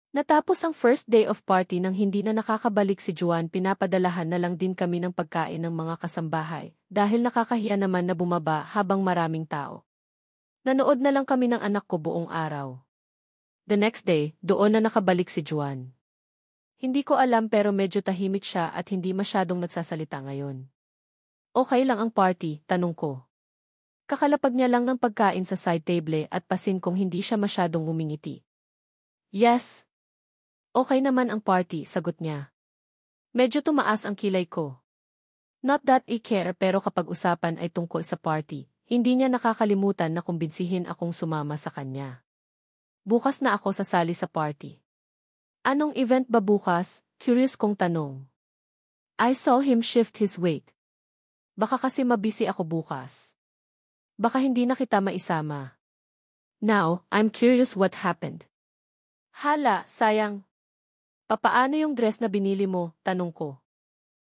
Natapos ang first day of party nang hindi na nakakabalik si Juan, pinapadalahan na lang din kami ng pagkain ng mga kasambahay dahil nakakahiya naman na bumaba habang maraming tao. Nanood na lang kami ng anak ko buong araw. The next day, doon na nakabalik si Juan. Hindi ko alam pero medyo tahimik siya at hindi masyadong nagsasalita ngayon. Okay lang ang party, tanong ko. Kakalapag niya lang ng pagkain sa side table at pasin kung hindi siya masyadong ngumingiti. Yes. Okay naman ang party, sagot niya. Medyo tumaas ang kilay ko. Not that I care pero kapag usapan ay tungkol sa party, hindi niya nakakalimutan na kumbinsihin akong sumama sa kanya. Bukas na ako sasali sa party. Anong event ba bukas? Curious kong tanong. I saw him shift his weight. Baka kasi mabisi ako bukas. Baka hindi na kita maisama. Now, I'm curious what happened. Hala, sayang. Papaano yung dress na binili mo? Tanong ko.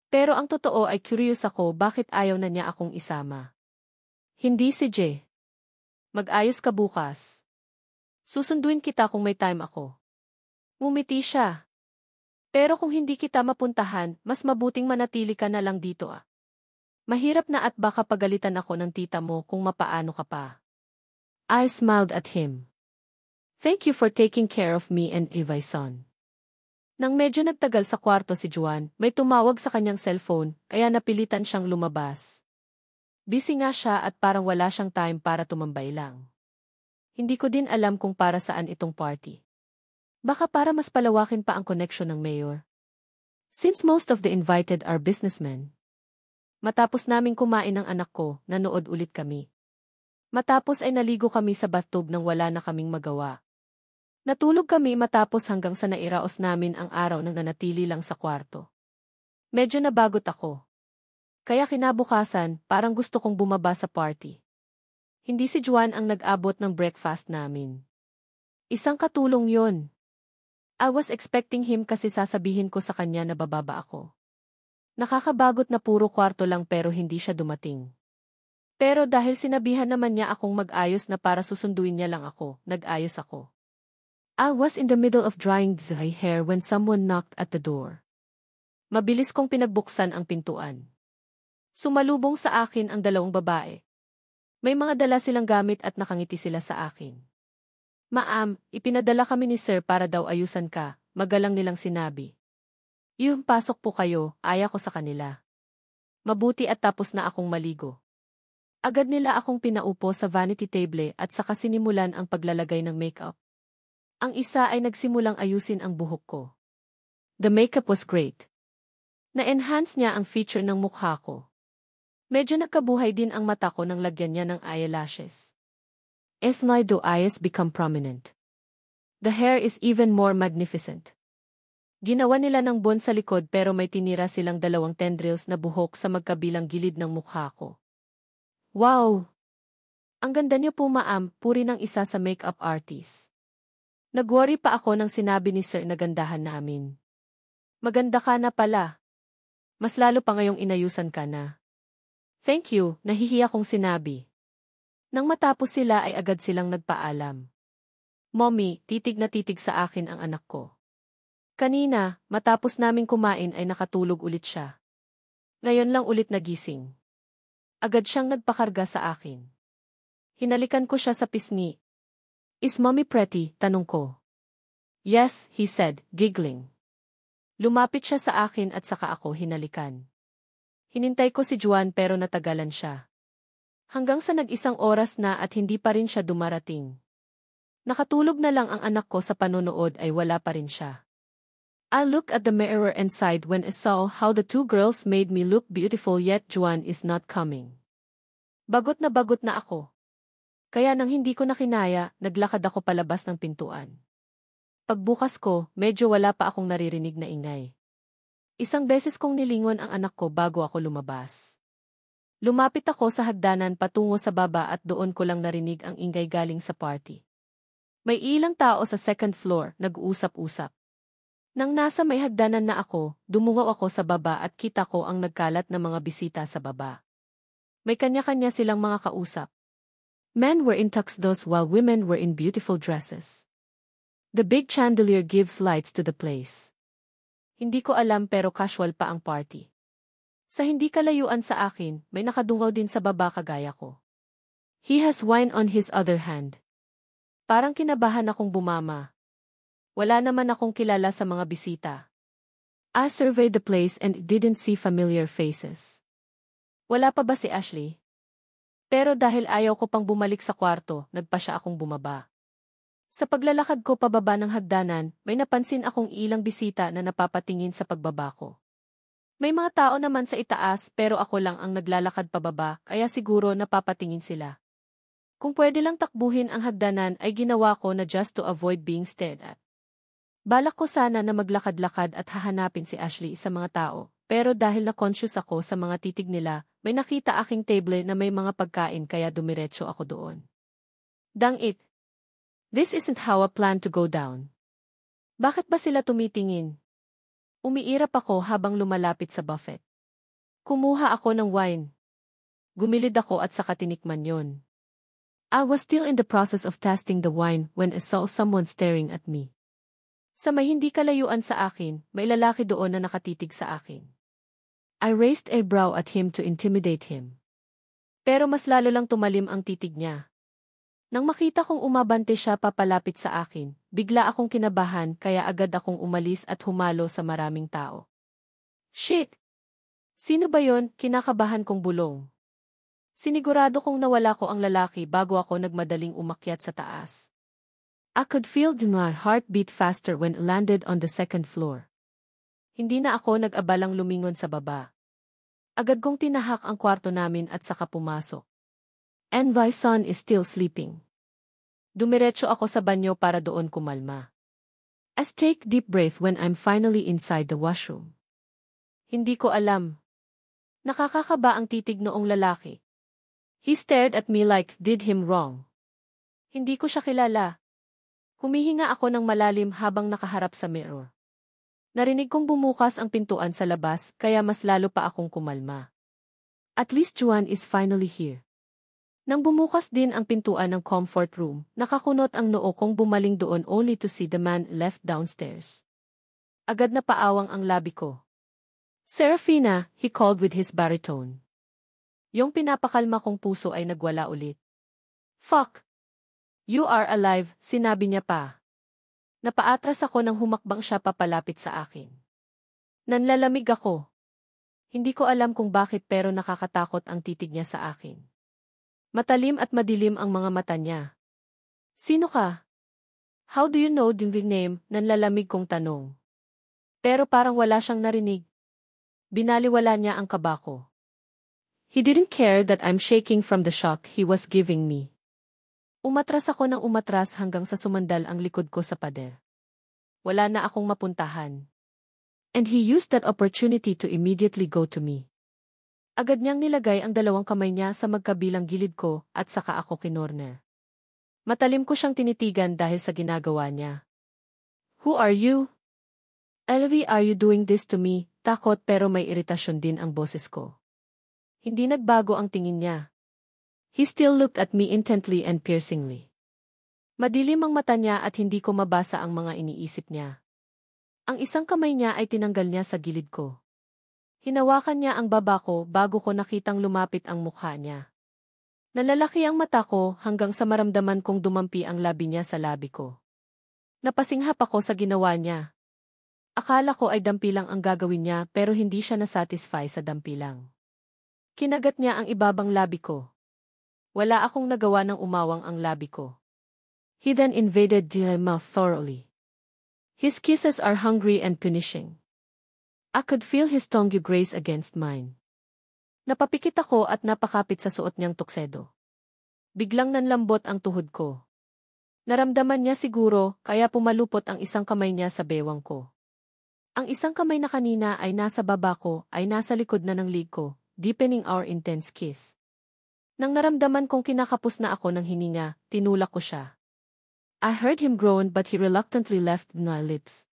Pero ang totoo ay curious ako bakit ayaw na niya akong isama. Hindi si Jay. Mag-ayos ka bukas. Susunduin kita kung may time ako. Ngumiti siya. Pero kung hindi kita mapuntahan, mas mabuting manatili ka na lang dito ah. Mahirap na at baka pagalitan ako ng tita mo kung mapaano ka pa. I smiled at him. Thank you for taking care of me and Ivaison. Nang medyo nagtagal sa kwarto si Juan, may tumawag sa kanyang cellphone, kaya napilitan siyang lumabas. Busy nga siya at parang wala siyang time para tumambay lang. Hindi ko din alam kung para saan itong party. Baka para mas palawakin pa ang connection ng mayor. Since most of the invited are businessmen. Matapos naming kumain ng anak ko, nanood ulit kami. Matapos ay naligo kami sa bathtub nang wala na kaming magawa. Natulog kami matapos hanggang sa nairaos namin ang araw nang nanatili lang sa kwarto. Medyo nabagot ako. Kaya kinabukasan, parang gusto kong bumaba sa party. Hindi si Juan ang nag-abot ng breakfast namin. Isang katulong yon. I was expecting him kasi sasabihin ko sa kanya na bababa ako. Nakakabagot na puro kwarto lang pero hindi siya dumating. Pero dahil sinabihan naman niya akong mag-ayos na para susunduin niya lang ako, nag-ayos ako. I was in the middle of drying my hair when someone knocked at the door. Mabilis kong pinagbuksan ang pintuan. Sumalubong sa akin ang dalawang babae. May mga dala silang gamit at nakangiti sila sa akin. Ma'am, ipinadala kami ni sir para daw ayusan ka, magalang nilang sinabi. Yung pasok po kayo, aya ko sa kanila. Mabuti at tapos na akong maligo. Agad nila akong pinaupo sa vanity table at saka sinimulan ang paglalagay ng makeup. Ang isa ay nagsimulang ayusin ang buhok ko. The makeup was great. Na-enhance niya ang feature ng mukha ko. Medyo nagkabuhay din ang mata ko nang lagyan niya ng eyelashes. My eyes become prominent. The hair is even more magnificent. Ginawa nila ng bond sa likod pero may tinira silang 2 tendrils na buhok sa magkabilang gilid ng mukha ko. Wow! Ang ganda niyo po ma'am, puri ng isa sa makeup artist. Nag-worry pa ako nang sinabi ni sir na gandahan namin. Maganda ka na pala. Mas lalo pa ngayong inayusan ka na. Thank you, nahihiya kong sinabi. Nang matapos sila ay agad silang nagpaalam. Mommy, titig na titig sa akin ang anak ko. Kanina, matapos naming kumain ay nakatulog ulit siya. Ngayon lang ulit nagising. Agad siyang nagpakarga sa akin. Hinalikan ko siya sa pisngi. Is mommy pretty? Tanong ko. Yes, he said, giggling. Lumapit siya sa akin at saka ako hinalikan. Hinintay ko si Juan pero natagalan siya. Hanggang sa nag-1 oras na at hindi pa rin siya dumarating. Nakatulog na lang ang anak ko sa panonood ay wala pa rin siya. I looked at the mirror and sighed when I saw how the 2 girls made me look beautiful yet Juan is not coming. Bagot na ako. Kaya nang hindi ko na kinaya, naglakad ako palabas ng pintuan. Pagbukas ko, medyo wala pa akong naririnig na ingay. 1 beses kong nilingon ang anak ko bago ako lumabas. Lumapit ako sa hagdanan patungo sa baba at doon ko lang narinig ang ingay galing sa party. May ilang tao sa 2nd floor, nag-uusap-usap. Nang nasa may hagdanan na ako, dumungaw ako sa baba at kita ko ang nagkalat na mga bisita sa baba. May kanya-kanya silang mga kausap. Men were in tuxedos while women were in beautiful dresses. The big chandelier gives lights to the place. Hindi ko alam pero casual pa ang party. Sa hindi kalayuan sa akin, may nakadungaw din sa baba kagaya ko. He has wine on his other hand. Parang kinabahan akong bumama. Wala naman akong kilala sa mga bisita. I surveyed the place and didn't see familiar faces. Wala pa ba si Ashley? Pero dahil ayaw ko pang bumalik sa kwarto, nagpa siya akong bumaba. Sa paglalakad ko pababa ng hagdanan, may napansin akong ilang bisita na napapatingin sa pagbaba ko. May mga tao naman sa itaas pero ako lang ang naglalakad pababa kaya siguro napapatingin sila. Kung pwede lang takbuhin ang hagdanan ay ginawa ko na just to avoid being stared at. Balak ko sana na maglakad-lakad at hahanapin si Ashley sa mga tao, pero dahil na-conscious ako sa mga titig nila, may nakita aking table na may mga pagkain kaya dumiretso ako doon. Dang it! This isn't how I plan to go down. Bakit ba sila tumitingin? Umiirap ako habang lumalapit sa buffet. Kumuha ako ng wine. Gumilid ako at saka tinikman yon. I was still in the process of tasting the wine when I saw someone staring at me. Sa may hindi kalayuan sa akin, may lalaki doon na nakatitig sa akin. I raised a brow at him to intimidate him. Pero mas lalo lang tumalim ang titig niya. Nang makita kong umabante siya papalapit sa akin, bigla akong kinabahan kaya agad akong umalis at humalo sa maraming tao. Shit! Sino ba yon? Kinakabahan kong bulong. Sinigurado kong nawala ko ang lalaki bago ako nagmadaling umakyat sa taas. I could feel my heart beat faster when I landed on the second floor. Hindi na ako nag-abalang lumingon sa baba. Agad kong tinahak ang kwarto namin at saka pumasok. And my son is still sleeping. Dumiretso ako sa banyo para doon kumalma. I take deep breath when I'm finally inside the washroom. Hindi ko alam. Nakakakaba ang titig noong lalaki. He stared at me like did him wrong. Hindi ko siya kilala. Humihinga ako ng malalim habang nakaharap sa mirror. Narinig kong bumukas ang pintuan sa labas kaya mas lalo pa akong kumalma. At least Juan is finally here. Nang bumukas din ang pintuan ng comfort room, nakakunot ang noo kong bumaling doon only to see the man left downstairs. Agad na paawang ang labi ko. Serafina, he called with his baritone. Yung pinapakalma kong puso ay nagwala ulit. Fuck! You are alive, sinabi niya pa. Napaatras ako nang humakbang siya papalapit sa akin. Nanlalamig ako. Hindi ko alam kung bakit pero nakakatakot ang titig niya sa akin. Matalim at madilim ang mga mata niya. Sino ka? How do you know the name? Nanlalamig kong tanong. Pero parang wala siyang narinig. Binaliwala niya ang kaba ko. He didn't care that I'm shaking from the shock he was giving me. Umatras ako ng umatras hanggang sa sumandal ang likod ko sa pader. Wala na akong mapuntahan. And he used that opportunity to immediately go to me. Agad niyang nilagay ang dalawang kamay niya sa magkabilang gilid ko at saka ako kinorner. Matalim ko siyang tinitigan dahil sa ginagawa niya. Who are you? Elvie, are you doing this to me? Takot pero may iritasyon din ang boses ko. Hindi nagbago ang tingin niya. He still looked at me intently and piercingly. Madilim ang mata niya at hindi ko mabasa ang mga iniisip niya. Ang isang kamay niya ay tinanggal niya sa gilid ko. Hinawakan niya ang baba ko bago ko nakitang lumapit ang mukha niya. Nalalaki ang mata ko hanggang sa maramdaman kong dumampi ang labi niya sa labi ko. Napasinghap ako sa ginawa niya. Akala ko ay dampilang ang gagawin niya pero hindi siya nasatisfy sa dampilang. Kinagat niya ang ibabang labi ko. Wala akong nagawa ng umawang ang labi ko. He then invaded my mouth thoroughly. His kisses are hungry and punishing. I could feel his tongue graze against mine. Napapikit ako at napakapit sa suot niyang tuksedo. Biglang nanlambot ang tuhod ko. Naramdaman niya siguro kaya pumalupot ang isang kamay niya sa bewang ko. Ang isang kamay na kanina ay nasa baba ko ay nasa likod na ng lig ko, deepening our intense kiss. Nang naramdaman kong kinakapos na ako ng hininga, tinulak ko siya. I heard him groan but he reluctantly left my lips.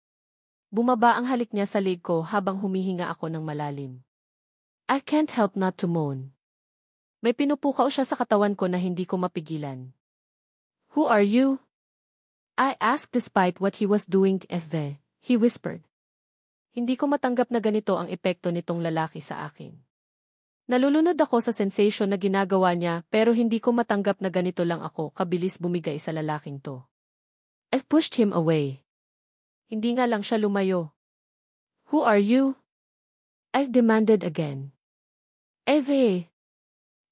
Bumaba ang halik niya sa leg ko habang humihinga ako ng malalim. I can't help not to moan. May pinupukaw siya sa katawan ko na hindi ko mapigilan. Who are you? I asked despite what he was doing to FV, he whispered. Hindi ko matanggap na ganito ang epekto nitong lalaki sa akin. Nalulunod ako sa sensation na ginagawa niya pero hindi ko matanggap na ganito lang ako kabilis bumigay sa lalaking to. I pushed him away. Hindi nga lang siya lumayo. Who are you? I demanded again. Eve.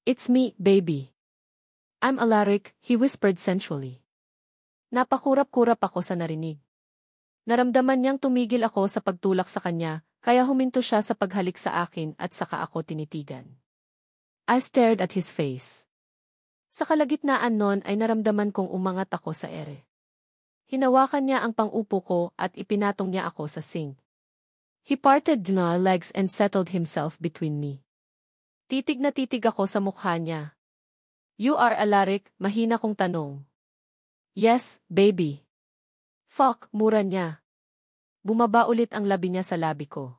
It's me, baby. I'm Alaric, he whispered sensually. Napakurap-kurap ako sa narinig. Naramdaman niyang tumigil ako sa pagtulak sa kanya, kaya huminto siya sa paghalik sa akin at saka ako tinitigan. I stared at his face. Sa kalagitnaan nun ay naramdaman kong umangat ako sa ere. Hinawakan niya ang pang-upo ko at ipinatong niya ako sa sink. He parted my legs and settled himself between me. Titig na titig ako sa mukha niya. You are Alaric, mahina kong tanong. Yes, baby. Fuck, mura niya. Bumaba ulit ang labi niya sa labi ko.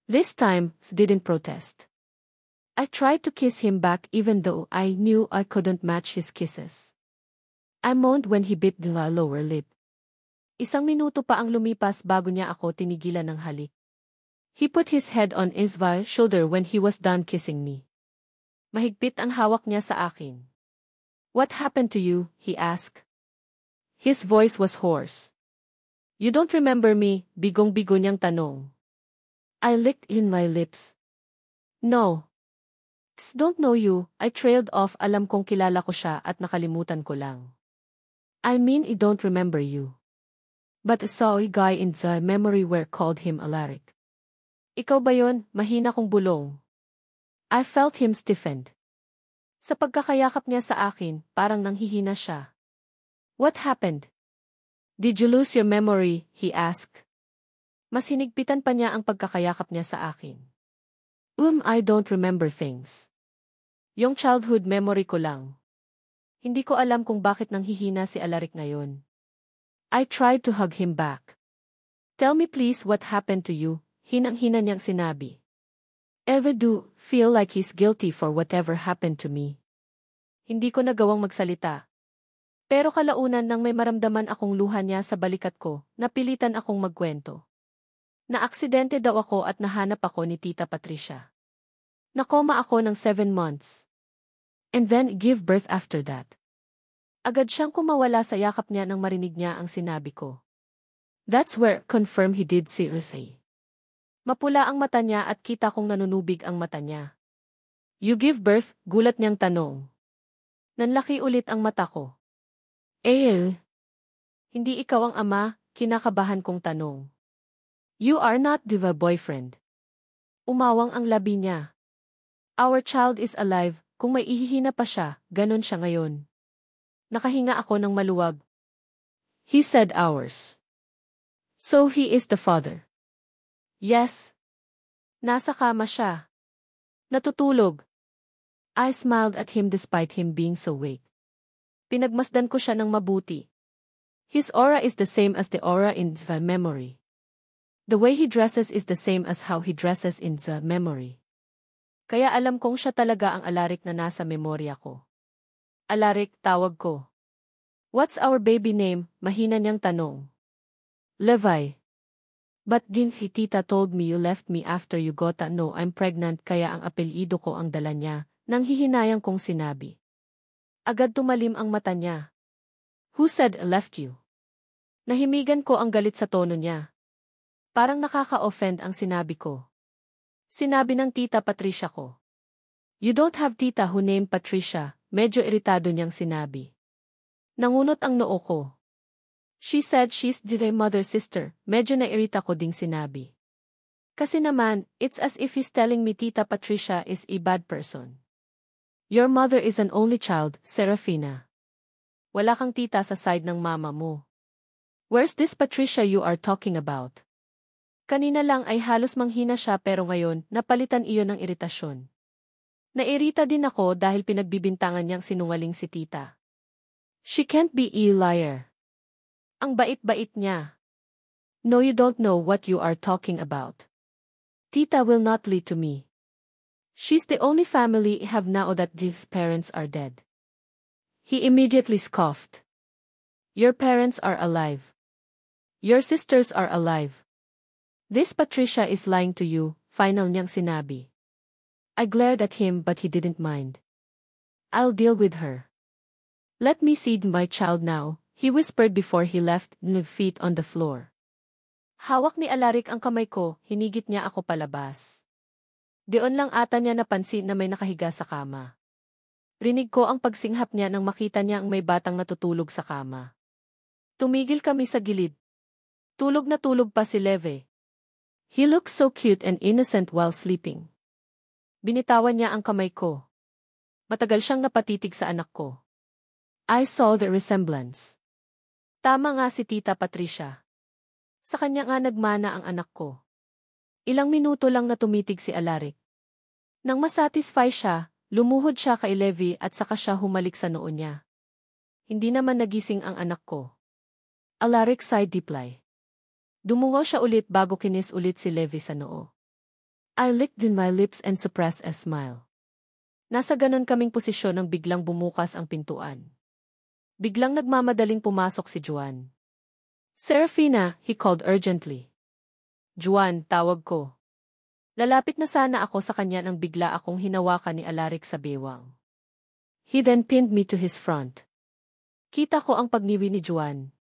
This time, didn't protest. I tried to kiss him back even though I knew I couldn't match his kisses. I moaned when he bit the lower lip. Isang minuto pa ang lumipas bago niya ako tinigilan ng halik. He put his head on Isva's shoulder when he was done kissing me. Mahigpit ang hawak niya sa akin. What happened to you? He asked. His voice was hoarse. You don't remember me, bigong-bigo niyang tanong. I licked in my lips. No. Don't know you, I trailed off, alam kong kilala ko siya at nakalimutan ko lang. I mean I don't remember you. But I saw a guy in the memory where called him Alaric. Ikaw ba yun? Mahina kong bulong. I felt him stiffened. Sa pagkakayakap niya sa akin, parang nanghihina siya. What happened? Did you lose your memory? He asked. Mas hinigpitan pa niya ang pagkakayakap niya sa akin. I don't remember things. Yung childhood memory ko lang. Hindi ko alam kung bakit nanghihina si Alaric ngayon. I tried to hug him back. Tell me please what happened to you, hinang-hina niyang sinabi. Ever do feel like he's guilty for whatever happened to me? Hindi ko nagawang magsalita. Pero kalaunan nang may maramdaman akong luha niya sa balikat ko, napilitan akong magkwento. Naaksidente daw ako at nahanap ako ni Tita Patricia. Nakoma ako ng 7 months. And then give birth after that. Agad siyang kumawala sa yakap niya nang marinig niya ang sinabi ko. That's where confirm he did seriously. Mapula ang mata niya at kita kong nanunubig ang mata niya. You give birth? Gulat niyang tanong. Nanlaki ulit ang mata ko. Hindi ikaw ang ama, kinakabahan kong tanong. You are not the boyfriend. Umawang ang labi niya. Our child is alive, kung may ihihina pa siya, ganon siya ngayon. Nakahinga ako ng maluwag. He said ours. So he is the father. Yes. Nasa kama siya. Natutulog. I smiled at him despite him being so weak. Pinagmasdan ko siya ng mabuti. His aura is the same as the aura in the memory. The way he dresses is the same as how he dresses in the memory. Kaya alam kong siya talaga ang Alaric na nasa memorya ko. Alaric, tawag ko. What's our baby name? Mahina niyang tanong. Levi. But din si Tita told me you left me after you got to know I'm pregnant kaya ang apelyido ko ang dala niya, nang hihinayang kong sinabi. Agad tumalim ang mata niya. Who said I left you? Nahimigan ko ang galit sa tono niya. Parang nakaka-offend ang sinabi ko. Sinabi ng Tita Patricia ko. You don't have tita who named Patricia, medyo iritado niyang sinabi. Nangunot ang noo ko. She said she's the mother sister, medyo nairita ko ding sinabi. Kasi naman, it's as if he's telling me Tita Patricia is a bad person. Your mother is an only child, Serafina. Wala kang tita sa side ng mama mo. Where's this Patricia you are talking about? Kanina lang ay halos manghina siya pero ngayon, napalitan iyon ng iritasyon. Nairita din ako dahil pinagbibintangan niyang sinungaling si tita. She can't be a liar. Ang bait-bait niya. No, you don't know what you are talking about. Tita will not lie to me. She's the only family I have now that these parents are dead. He immediately scoffed. Your parents are alive. Your sisters are alive. This Patricia is lying to you, final niyang sinabi. I glared at him but he didn't mind. I'll deal with her. Let me see my child now, he whispered before he left, feet on the floor. Hawak ni Alaric ang kamay ko, hinigit niya ako palabas. Diyon lang ata niya napansin na may nakahiga sa kama. Rinig ko ang pagsinghap niya nang makita niya ang may batang natutulog sa kama. Tumigil kami sa gilid. Tulog na tulog pa si Leve. He looked so cute and innocent while sleeping. Binitawan niya ang kamay ko. Matagal siyang napatitig sa anak ko. I saw the resemblance. Tama nga si Tita Patricia. Sa kanya nga nagmana ang anak ko. Ilang minuto lang na tumitig si Alaric. Nang masatisfy siya, lumuhod siya kay Levi at saka siya humalik sa noo niya. Hindi naman nagising ang anak ko. Alaric sighed deeply. Dumungaw siya ulit bago kinis ulit si Levi sa noo. I licked in my lips and suppressed a smile. Nasa ganon kaming posisyon nang biglang bumukas ang pintuan. Biglang nagmamadaling pumasok si Juan. Serafina, he called urgently. Juan, tawag ko. Lalapit na sana ako sa kanya nang bigla akong hinawakan ni Alaric sa bewang. He then pinned me to his front. Kita ko ang pagniwi ni Juan.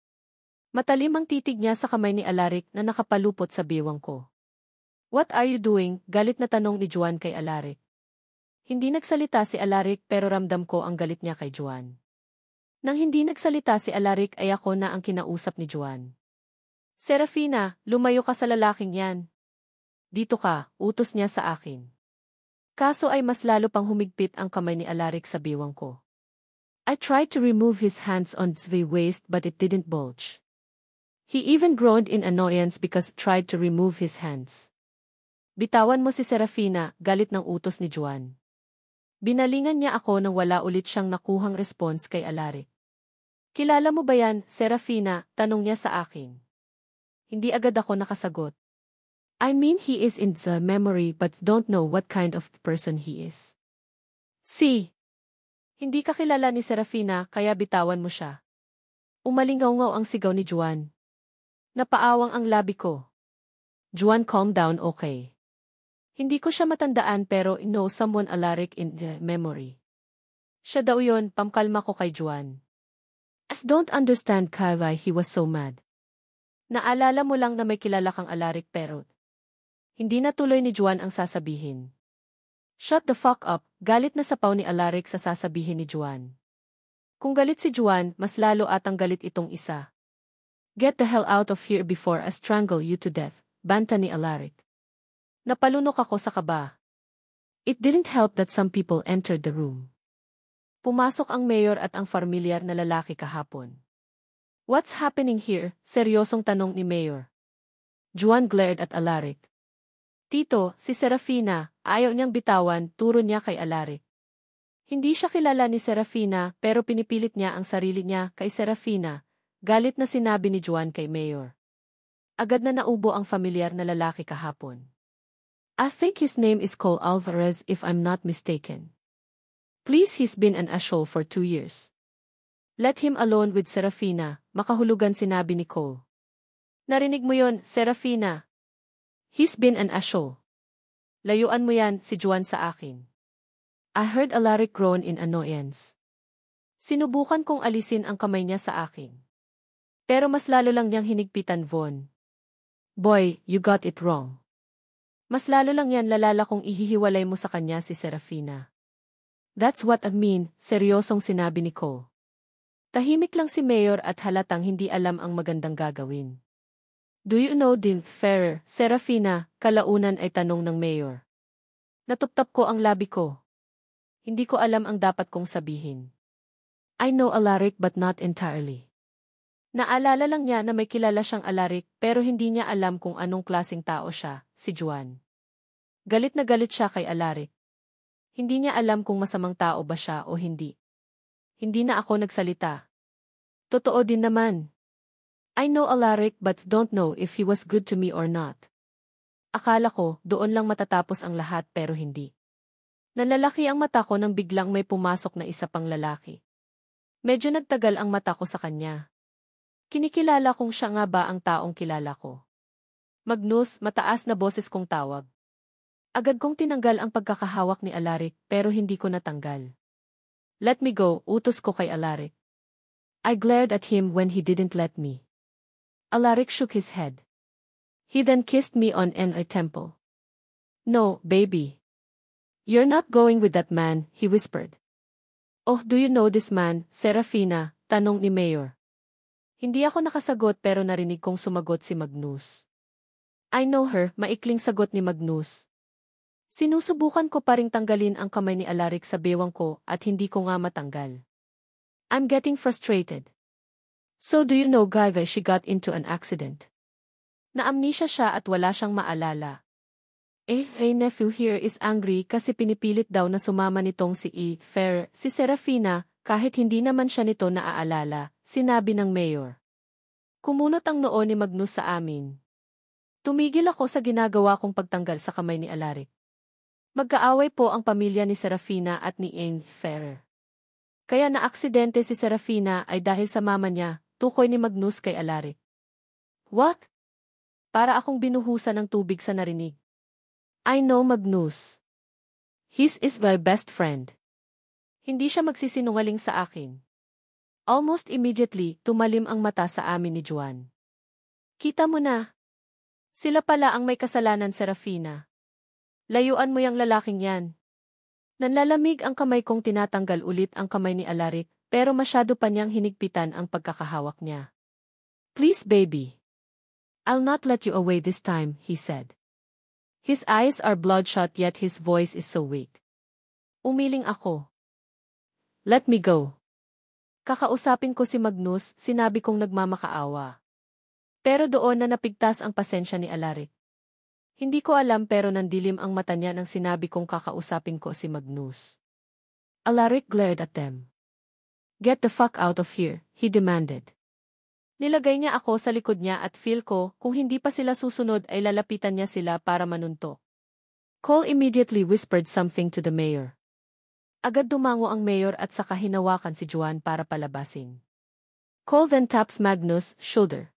Matalim ang titig niya sa kamay ni Alaric na nakapalupot sa bewang ko. What are you doing? Galit na tanong ni Juan kay Alaric. Hindi nagsalita si Alaric pero ramdam ko ang galit niya kay Juan. Nang hindi nagsalita si Alaric ay ako na ang kinausap ni Juan. Serafina, lumayo ka sa lalaking yan. Dito ka, utos niya sa akin. Kaso ay mas lalo pang humigpit ang kamay ni Alaric sa biwang ko. I tried to remove his hands on the waist but it didn't budge. He even groaned in annoyance because I tried to remove his hands. Bitawan mo si Serafina, galit ng utos ni Juan. Binalingan niya ako nang wala ulit siyang nakuhang response kay Alaric. Kilala mo ba yan, Serafina? Tanong niya sa akin. Hindi agad ako nakasagot. I mean he is in the memory but don't know what kind of person he is. See? Hindi ka kilala ni Serafina kaya bitawan mo siya. Umalingaw-ngaw ang sigaw ni Juan. Napaawang ang labi ko. Juan, calm down, okay. Hindi ko siya matandaan pero I know someone Alaric in the memory. Siya daw yun, pamkalma ko kay Juan. As don't understand why he was so mad. Naalala mo lang na may kilala kang Alaric pero hindi natuloy ni Juan ang sasabihin. Shut the fuck up, galit na sapaw ni Alaric sa sasabihin ni Juan. Kung galit si Juan, mas lalo atang galit itong isa. Get the hell out of here before I strangle you to death, banta ni Alaric. Napalunok ako sa kaba. It didn't help that some people entered the room. Pumasok ang mayor at ang familiar na lalaki kahapon. What's happening here? Seryosong tanong ni Mayor. Juan glared at Alaric. Tito, si Serafina, ayaw niyang bitawan, turo niya kay Alaric. Hindi siya kilala ni Serafina pero pinipilit niya ang sarili niya kay Serafina, galit na sinabi ni Juan kay Mayor. Agad na naubo ang familiar na lalaki kahapon. I think his name is Cole Alvarez if I'm not mistaken. Please, he's been an asshole for 2 years. Let him alone with Serafina, makahulugan sinabi ni Cole. Narinig mo yon, Serafina? He's been an asshole. Layuan mo yan, si Juan sa akin. I heard Alaric groan in annoyance. Sinubukan kong alisin ang kamay niya sa akin. Pero mas lalo lang niyang hinigpitan Von. Boy, you got it wrong. Mas lalo lang yan lalala kong ihihiwalay mo sa kanya si Serafina. That's what I mean, seryosong sinabi ni Cole. Tahimik lang si Mayor at halatang hindi alam ang magandang gagawin. Do you know Dim Ferrer, Serafina? Kalaunan ay tanong ng Mayor. Natuptap ko ang labi ko. Hindi ko alam ang dapat kong sabihin. I know Alaric but not entirely. Naalala lang niya na may kilala siyang Alaric pero hindi niya alam kung anong klaseng tao siya, si Juan. Galit na galit siya kay Alaric. Hindi niya alam kung masamang tao ba siya o hindi. Hindi na ako nagsalita. Totoo din naman. I know Alaric but don't know if he was good to me or not. Akala ko, doon lang matatapos ang lahat pero hindi. Nalalaki ang mata ko nang biglang may pumasok na isa pang lalaki. Medyo nagtagal ang mata ko sa kanya. Kinikilala kong siya nga ba ang taong kilala ko. Magnus, mataas na boses kong tawag. Agad kong tinanggal ang pagkakahawak ni Alaric pero hindi ko natanggal. Let me go, utos ko kay Alaric. I glared at him when he didn't let me. Alaric shook his head. He then kissed me on a temple. No, baby. You're not going with that man, he whispered. Oh, do you know this man, Serafina? Tanong ni Mayor. Hindi ako nakasagot pero narinig kong sumagot si Magnus. I know her, maikling sagot ni Magnus. Sinusubukan ko pa ring tanggalin ang kamay ni Alaric sa bewang ko at hindi ko nga matanggal. I'm getting frustrated. So do you know Gaiva she got into an accident? Na-amnesia siya at wala siyang maalala. Nephew here is angry kasi pinipilit daw na sumama nitong si Fair, si Serafina, kahit hindi naman siya nito naaalala, sinabi ng Mayor. Kumunot ang noo ni Magnus sa amin. Tumigil ako sa ginagawa kong pagtanggal sa kamay ni Alaric. Magkaaway po ang pamilya ni Serafina at ni Fair. Kaya na-aksidente si Serafina ay dahil sa mama niya, tukoy ni Magnus kay Alaric. What? Para akong binuhusan ng tubig sa narinig. I know Magnus. He is my best friend. Hindi siya magsisinungaling sa akin. Almost immediately, tumalim ang mata sa amin ni Juan. Kita mo na. Sila pala ang may kasalanan, Serafina. Layuan mo yang lalaking yan. Nanlalamig ang kamay kong tinatanggal ulit ang kamay ni Alaric, pero masyado pa niyang hinigpitan ang pagkakahawak niya. Please, baby. I'll not let you away this time, he said. His eyes are bloodshot yet his voice is so weak. Umiling ako. Let me go. Kakausapin ko si Magnus, sinabi kong nagmamakaawa. Pero doon na napigtas ang pasensya ni Alaric. Hindi ko alam pero nandilim ang mata niya nang sinabi kong kakausapin ko si Magnus. Alaric glared at them. Get the fuck out of here, he demanded. Nilagay niya ako sa likod niya at feel ko, kung hindi pa sila susunod ay lalapitan niya sila para manuntok. Cole immediately whispered something to the mayor. Agad dumango ang mayor at saka hinawakan si Juan para palabasin. Cole then taps Magnus' shoulder.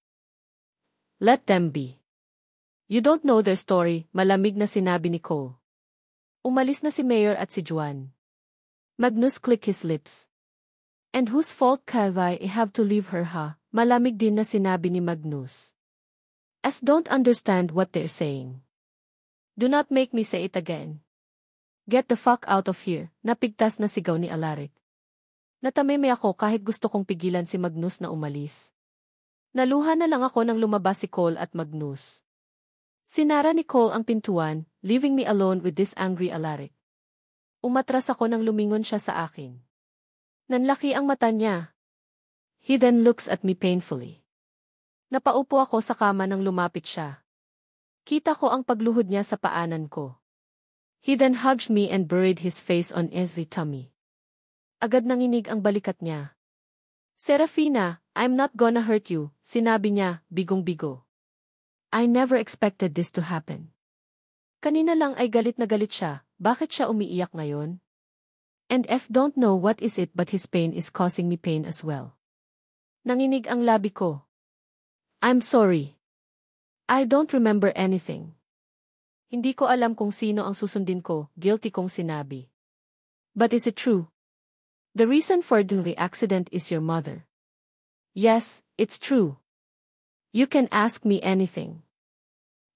Let them be. You don't know their story, malamig na sinabi ni Cole. Umalis na si mayor at si Juan. Magnus clicked his lips. And whose fault have I have to leave her ha? Malamig din na sinabi ni Magnus. As don't understand what they're saying. Do not make me say it again. Get the fuck out of here, napigtas na sigaw ni Alaric. Natameme ako kahit gusto kong pigilan si Magnus na umalis. Naluha na lang ako nang lumabas si Cole at Magnus. Sinara ni Cole ang pintuan, leaving me alone with this angry Alaric. Umatras ako nang lumingon siya sa akin. Nanlaki ang mata niya. He then looks at me painfully. Napaupo ako sa kama nang lumapit siya. Kita ko ang pagluhod niya sa paanan ko. He then hugged me and buried his face on his tummy. Agad nanginig ang balikat niya. Serafina, I'm not gonna hurt you, sinabi niya, bigong-bigo. I never expected this to happen. Kanina lang ay galit na galit siya, bakit siya umiiyak ngayon? And F don't know what is it but his pain is causing me pain as well. Nanginig ang labi ko. I'm sorry. I don't remember anything. Hindi ko alam kung sino ang susundin ko, guilty kong sinabi. But is it true? The reason for the accident is your mother. Yes, it's true. You can ask me anything.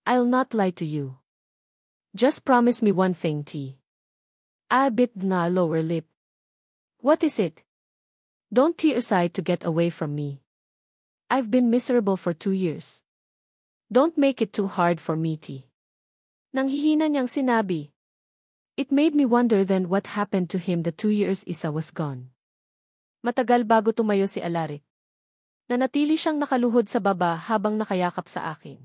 I'll not lie to you. Just promise me one thing, T. I bit the lower lip. What is it? Don't tear aside to get away from me. I've been miserable for 2 years. Don't make it too hard for me, T. Nanghihina niyang sinabi. It made me wonder then what happened to him the 2 years Isa was gone. Matagal bago tumayo si Alaric. Nanatili siyang nakaluhod sa baba habang nakayakap sa akin.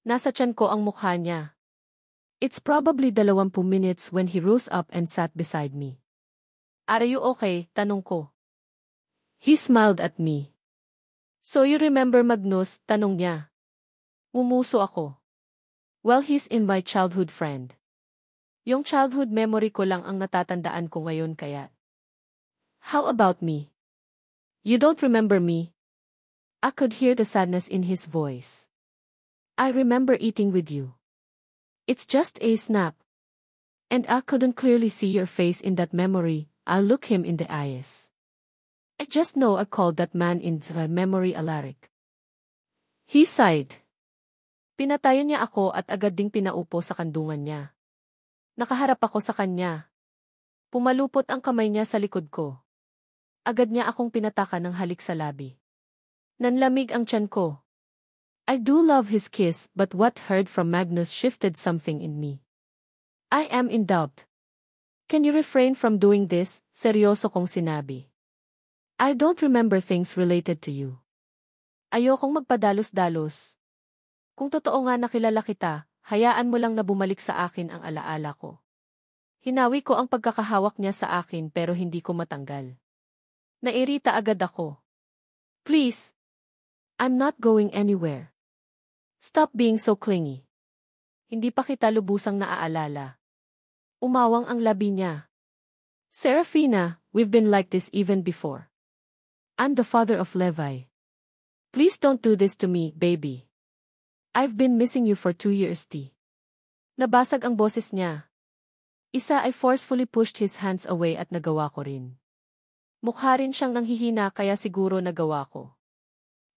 Nasa tiyan ko ang mukha niya. It's probably 20 minutes when he rose up and sat beside me. Are you okay? Tanong ko. He smiled at me. So you remember Magnus? Tanong niya. Umuso ako. Well, he's in my childhood friend. Yung childhood memory ko lang ang natatandaan ko ngayon kaya. How about me? You don't remember me? I could hear the sadness in his voice. I remember eating with you. It's just a snap. And I couldn't clearly see your face in that memory. I'll look him in the eyes. I just know I called that man in the memory Alaric. He sighed. Pinatayo niya ako at agad ding pinaupo sa kandungan niya. Nakaharap ako sa kanya. Pumalupot ang kamay niya sa likod ko. Agad niya akong pinatakan ng halik sa labi. Nanlamig ang tiyan ko. I do love his kiss, but what heard from Magnus shifted something in me. I am in doubt. Can you refrain from doing this? Seryoso kong sinabi. I don't remember things related to you. Ayokong magpadalos-dalos. Kung totoo nga nakilala kita, hayaan mo lang na bumalik sa akin ang alaala ko. Hinawi ko ang pagkakahawak niya sa akin pero hindi ko matanggal. Nairita agad ako. Please. I'm not going anywhere. Stop being so clingy. Hindi pa kita lubusang naaalala. Umawang ang labi niya. Serafina, we've been like this even before. I'm the father of Levi. Please don't do this to me, baby. I've been missing you for 2 years, T. Nabasag ang boses niya. Isa ay forcefully pushed his hands away at nagawa ko rin. Mukha rin siyang nanghihina kaya siguro nagawa ko.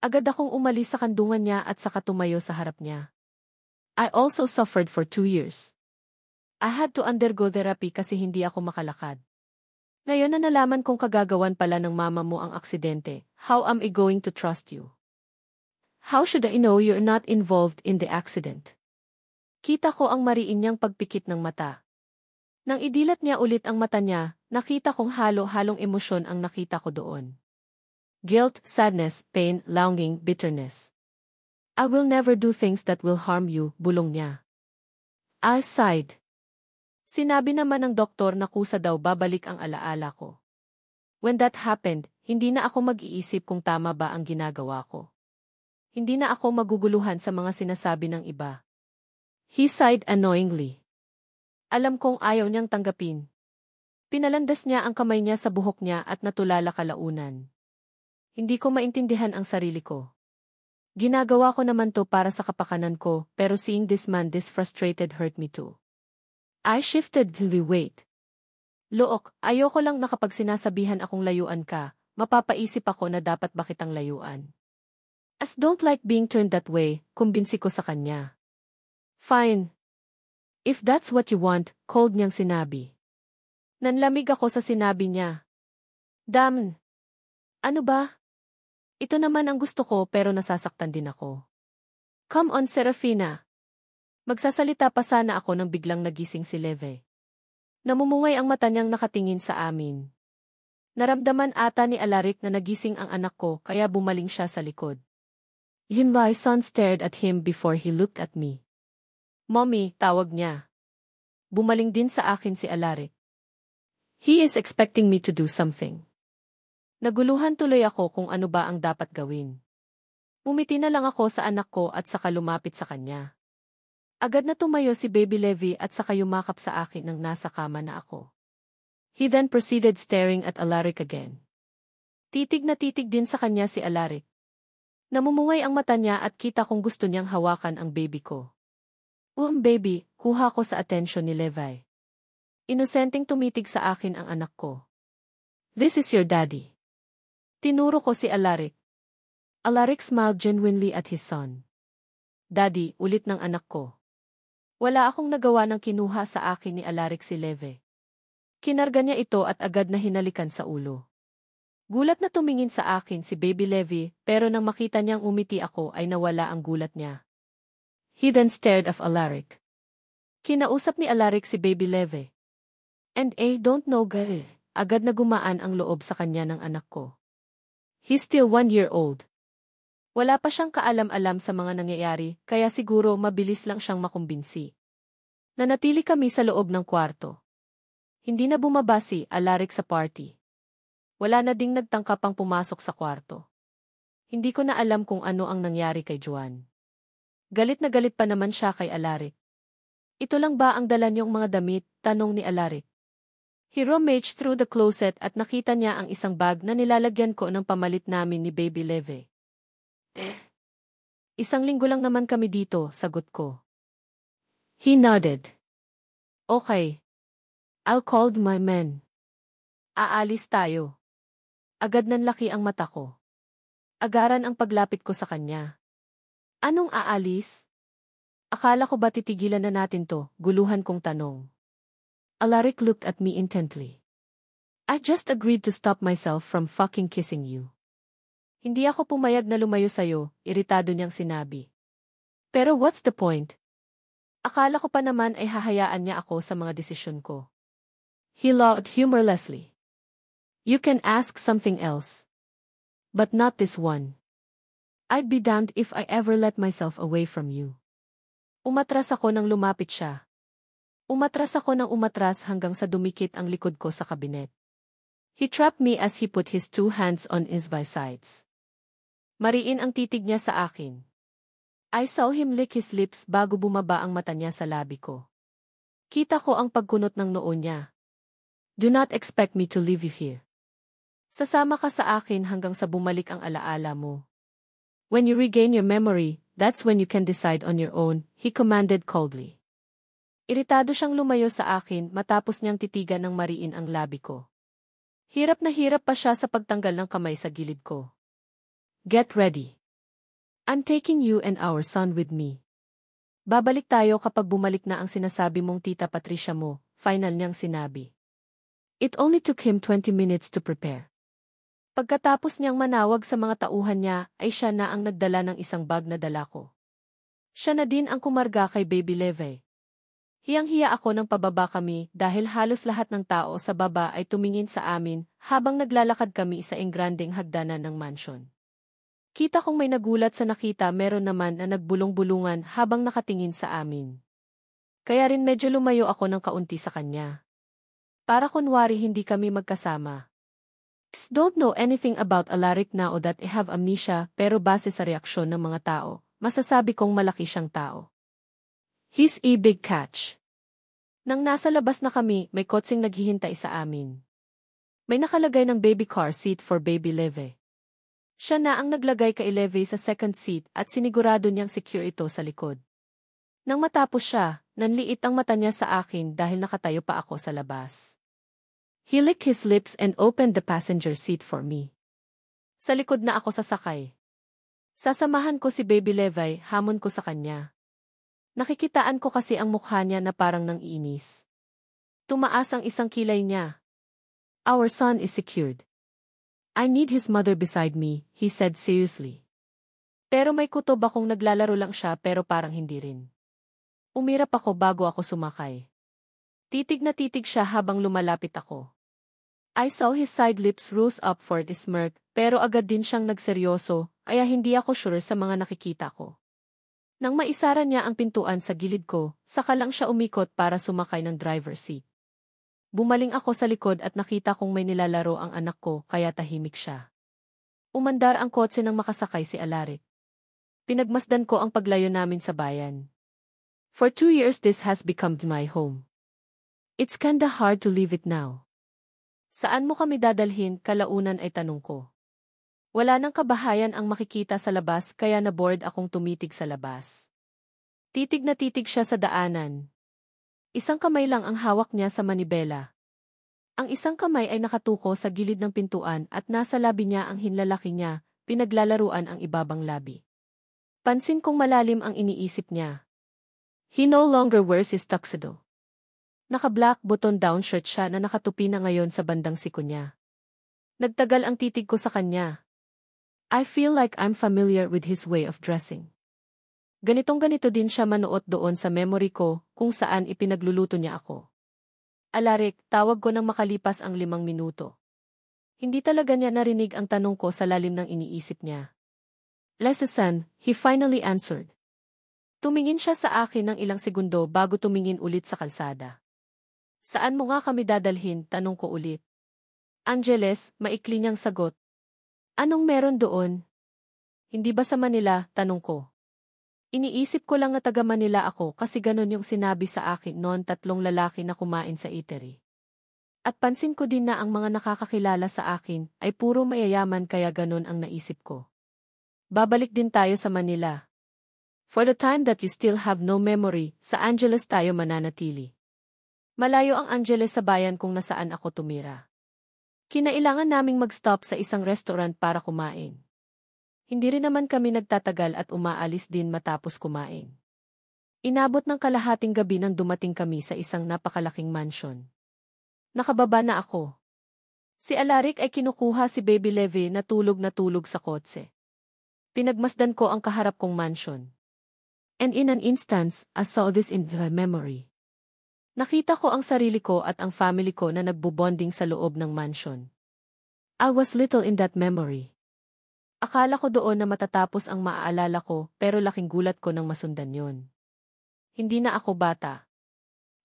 Agad akong umalis sa kandungan niya at saka tumayo sa harap niya. I also suffered for 2 years. I had to undergo therapy kasi hindi ako makalakad. Ngayon na nalaman kong kagagawan pala ng mama mo ang aksidente, how am I going to trust you? How should I know you're not involved in the accident? Kita ko ang mariin niyang pagpikit ng mata. Nang idilat niya ulit ang mata niya, nakita kong halo-halong emosyon ang nakita ko doon. Guilt, sadness, pain, longing, bitterness. I will never do things that will harm you, bulong niya. I sighed. Sinabi naman ng doktor na kusa daw babalik ang alaala ko. When that happened, hindi na ako mag-iisip kung tama ba ang ginagawa ko. Hindi na ako maguguluhan sa mga sinasabi ng iba. He sighed annoyingly. Alam kong ayaw niyang tanggapin. Pinalandas niya ang kamay niya sa buhok niya at natulala kalaunan. Hindi ko maintindihan ang sarili ko. Ginagawa ko naman to para sa kapakanan ko, pero seeing this man this frustrated hurt me too. I shifted the weight. Look, ayoko lang na kapag sinasabihan akong layuan ka, mapapaisip ako na dapat ba kitang layuan. As don't like being turned that way, kumbinsi ko sa kanya. Fine. If that's what you want, cold niyang sinabi. Nanlamig ako sa sinabi niya. Damn. Ano ba? Ito naman ang gusto ko pero nasasaktan din ako. Come on, Serafina. Magsasalita pa sana ako nang biglang nagising si Leve. Namumungay ang mata niyang nakatingin sa amin. Naramdaman ata ni Alaric na nagising ang anak ko kaya bumaling siya sa likod. My son stared at him before he looked at me. Mommy, tawag niya. Bumaling din sa akin si Alaric. He is expecting me to do something. Naguluhan tuloy ako kung ano ba ang dapat gawin. Umiti na lang ako sa anak ko at saka lumapit sa kanya. Agad na tumayo si Baby Levi at saka yumakap sa akin nang nasa kama na ako. He then proceeded staring at Alaric again. Titig na titig din sa kanya si Alaric. Namumungay ang mata niya at kita kong gusto niyang hawakan ang baby ko. Baby, kuha ko sa atensyon ni Levi. Inosenteng tumitig sa akin ang anak ko. This is your daddy. Tinuro ko si Alaric. Alaric smiled genuinely at his son. Daddy, ulit ng anak ko. Wala akong nagawa ng kinuha sa akin ni Alaric si Leve. Kinarga niya ito at agad na hinalikan sa ulo. Gulat na tumingin sa akin si Baby Levi pero nang makita niyang umiti ako ay nawala ang gulat niya. He then stared at Alaric. Kinausap ni Alaric si Baby Levi. And don't know guy. Agad na gumaan ang loob sa kanya ng anak ko. He's still 1 year old. Wala pa siyang kaalam-alam sa mga nangyayari, kaya siguro mabilis lang siyang makumbinsi. Nanatili kami sa loob ng kwarto. Hindi na bumaba si Alaric sa party. Wala na ding nagtangka pang pumasok sa kwarto. Hindi ko na alam kung ano ang nangyari kay Juan. Galit na galit pa naman siya kay Alaric. Ito lang ba ang dala niyong mga damit? Tanong ni Alaric. He rummaged through the closet at nakita niya ang isang bag na nilalagyan ko ng pamalit namin ni Baby Leve. Isang linggo lang naman kami dito, sagot ko. He nodded. Okay. I'll call my men. Aalis tayo. Agad nanlaki ang mata ko. Agaran ang paglapit ko sa kanya. Anong aalis? Akala ko ba titigilan na natin to, guluhan kong tanong. Alaric looked at me intently. I just agreed to stop myself from fucking kissing you. Hindi ako pumayag na lumayo sa'yo, iritado niyang sinabi. Pero what's the point? Akala ko pa naman ay hahayaan niya ako sa mga desisyon ko. He laughed humorlessly. You can ask something else. But not this one. I'd be damned if I ever let myself away from you. Umatras ako nang lumapit siya. Umatras ako nang umatras hanggang sa dumikit ang likod ko sa kabinet. He trapped me as he put his 2 hands on his sides. Mariin ang titig niya sa akin. I saw him lick his lips bago bumaba ang mata niya sa labi ko. Kita ko ang pagkunot ng noo niya. Do not expect me to leave you here. Sasama ka sa akin hanggang sa bumalik ang alaala mo. When you regain your memory, that's when you can decide on your own, he commanded coldly. Iritado siyang lumayo sa akin matapos niyang titigan ng mariin ang labi ko. Hirap na hirap pa siya sa pagtanggal ng kamay sa gilid ko. Get ready. I'm taking you and our son with me. Babalik tayo kapag bumalik na ang sinasabi mong tita Patricia mo, final niyang sinabi. It only took him 20 minutes to prepare. Pagkatapos niyang manawag sa mga tauhan niya, ay siya na ang nagdala ng isang bag na dala ko. Siya na din ang kumarga kay Baby Leve. Hiyang-hiya ako nang pababa kami dahil halos lahat ng tao sa baba ay tumingin sa amin habang naglalakad kami sa engrandeng hagdanan ng mansion. Kita kong may nagulat sa nakita meron naman na nagbulong-bulungan habang nakatingin sa amin. Kaya rin medyo lumayo ako ng kaunti sa kanya. Para kunwari hindi kami magkasama. Don't know anything about Alaric now that I have amnesia pero base sa reaksyon ng mga tao, masasabi kong malaki siyang tao. He's a big catch. Nang nasa labas na kami, may kotseng naghihintay sa amin. May nakalagay ng baby car seat for Baby Leve. Siya na ang naglagay kay Leve sa second seat at sinigurado niyang secure ito sa likod. Nang matapos siya, nanliit ang mata niya sa akin dahil nakatayo pa ako sa labas. He licked his lips and opened the passenger seat for me. Sa likod na ako sasakay. Sasamahan ko si Baby Leve, hamon ko sa kanya. Nakikitaan ko kasi ang mukha niya na parang nang iinis. Tumaas ang isang kilay niya. Our son is secured. I need his mother beside me, he said seriously. Pero may kutob akong naglalaro lang siya pero parang hindi rin. Umirap ako bago ako sumakay. Titig na titig siya habang lumalapit ako. I saw his side lips rose up for the smirk pero agad din siyang nagseryoso kaya hindi ako sure sa mga nakikita ko. Nang maisara niya ang pintuan sa gilid ko, saka lang siya umikot para sumakay ng driver seat. Bumaling ako sa likod at nakita kong may nilalaro ang anak ko kaya tahimik siya. Umandar ang kotse nang makasakay si Alaric. Pinagmasdan ko ang paglayo namin sa bayan. For 2 years this has become my home. It's kinda hard to leave it now. Saan mo kami dadalhin? Kalaunan ay tanong ko. Wala nang kabahayan ang makikita sa labas kaya na-bored akong tumitig sa labas. Titig na titig siya sa daanan. Isang kamay lang ang hawak niya sa manibela. Ang isang kamay ay nakatuko sa gilid ng pintuan at nasa labi niya ang hinlalaki niya, pinaglalaruan ang ibabang labi. Pansin kong malalim ang iniisip niya. He no longer wears his tuxedo. Naka-black button-down shirt siya na nakatupi na ngayon sa bandang siko niya. Nagtagal ang titig ko sa kanya. I feel like I'm familiar with his way of dressing. Ganitong-ganito din siya manuot doon sa memory ko kung saan ipinagluluto niya ako. Alaric, tawag ko nang makalipas ang 5 minuto. Hindi talaga niya narinig ang tanong ko sa lalim ng iniisip niya. Lesesan, he finally answered. Tumingin siya sa akin ng ilang segundo bago tumingin ulit sa kalsada. Saan mo nga kami dadalhin? Tanong ko ulit. Angeles, maikli niyang sagot. Anong meron doon? Hindi ba sa Manila? Tanong ko. Iniisip ko lang na taga Manila ako kasi ganon yung sinabi sa akin noon 3 lalaki na kumain sa eatery. At pansin ko din na ang mga nakakakilala sa akin ay puro mayayaman kaya ganon ang naisip ko. babalik din tayo sa Manila. For the time that you still have no memory, sa Angeles tayo mananatili. Malayo ang Angeles sa bayan kung nasaan ako tumira. Kinailangan naming mag-stop sa isang restaurant para kumain. Hindi rin naman kami nagtatagal at umaalis din matapos kumain. Inabot ng kalahating gabi nang dumating kami sa isang napakalaking mansion. Nakababa na ako. Si Alaric ay kinukuha si Baby Levi na tulog sa kotse. Pinagmasdan ko ang kaharap kong mansion. And in an instance, I saw this in my memory. Nakita ko ang sarili ko at ang family ko na nagbubonding sa loob ng mansion. I was little in that memory. Akala ko doon na matatapos ang maaalala ko pero laking gulat ko nang masundan yon. Hindi na ako bata.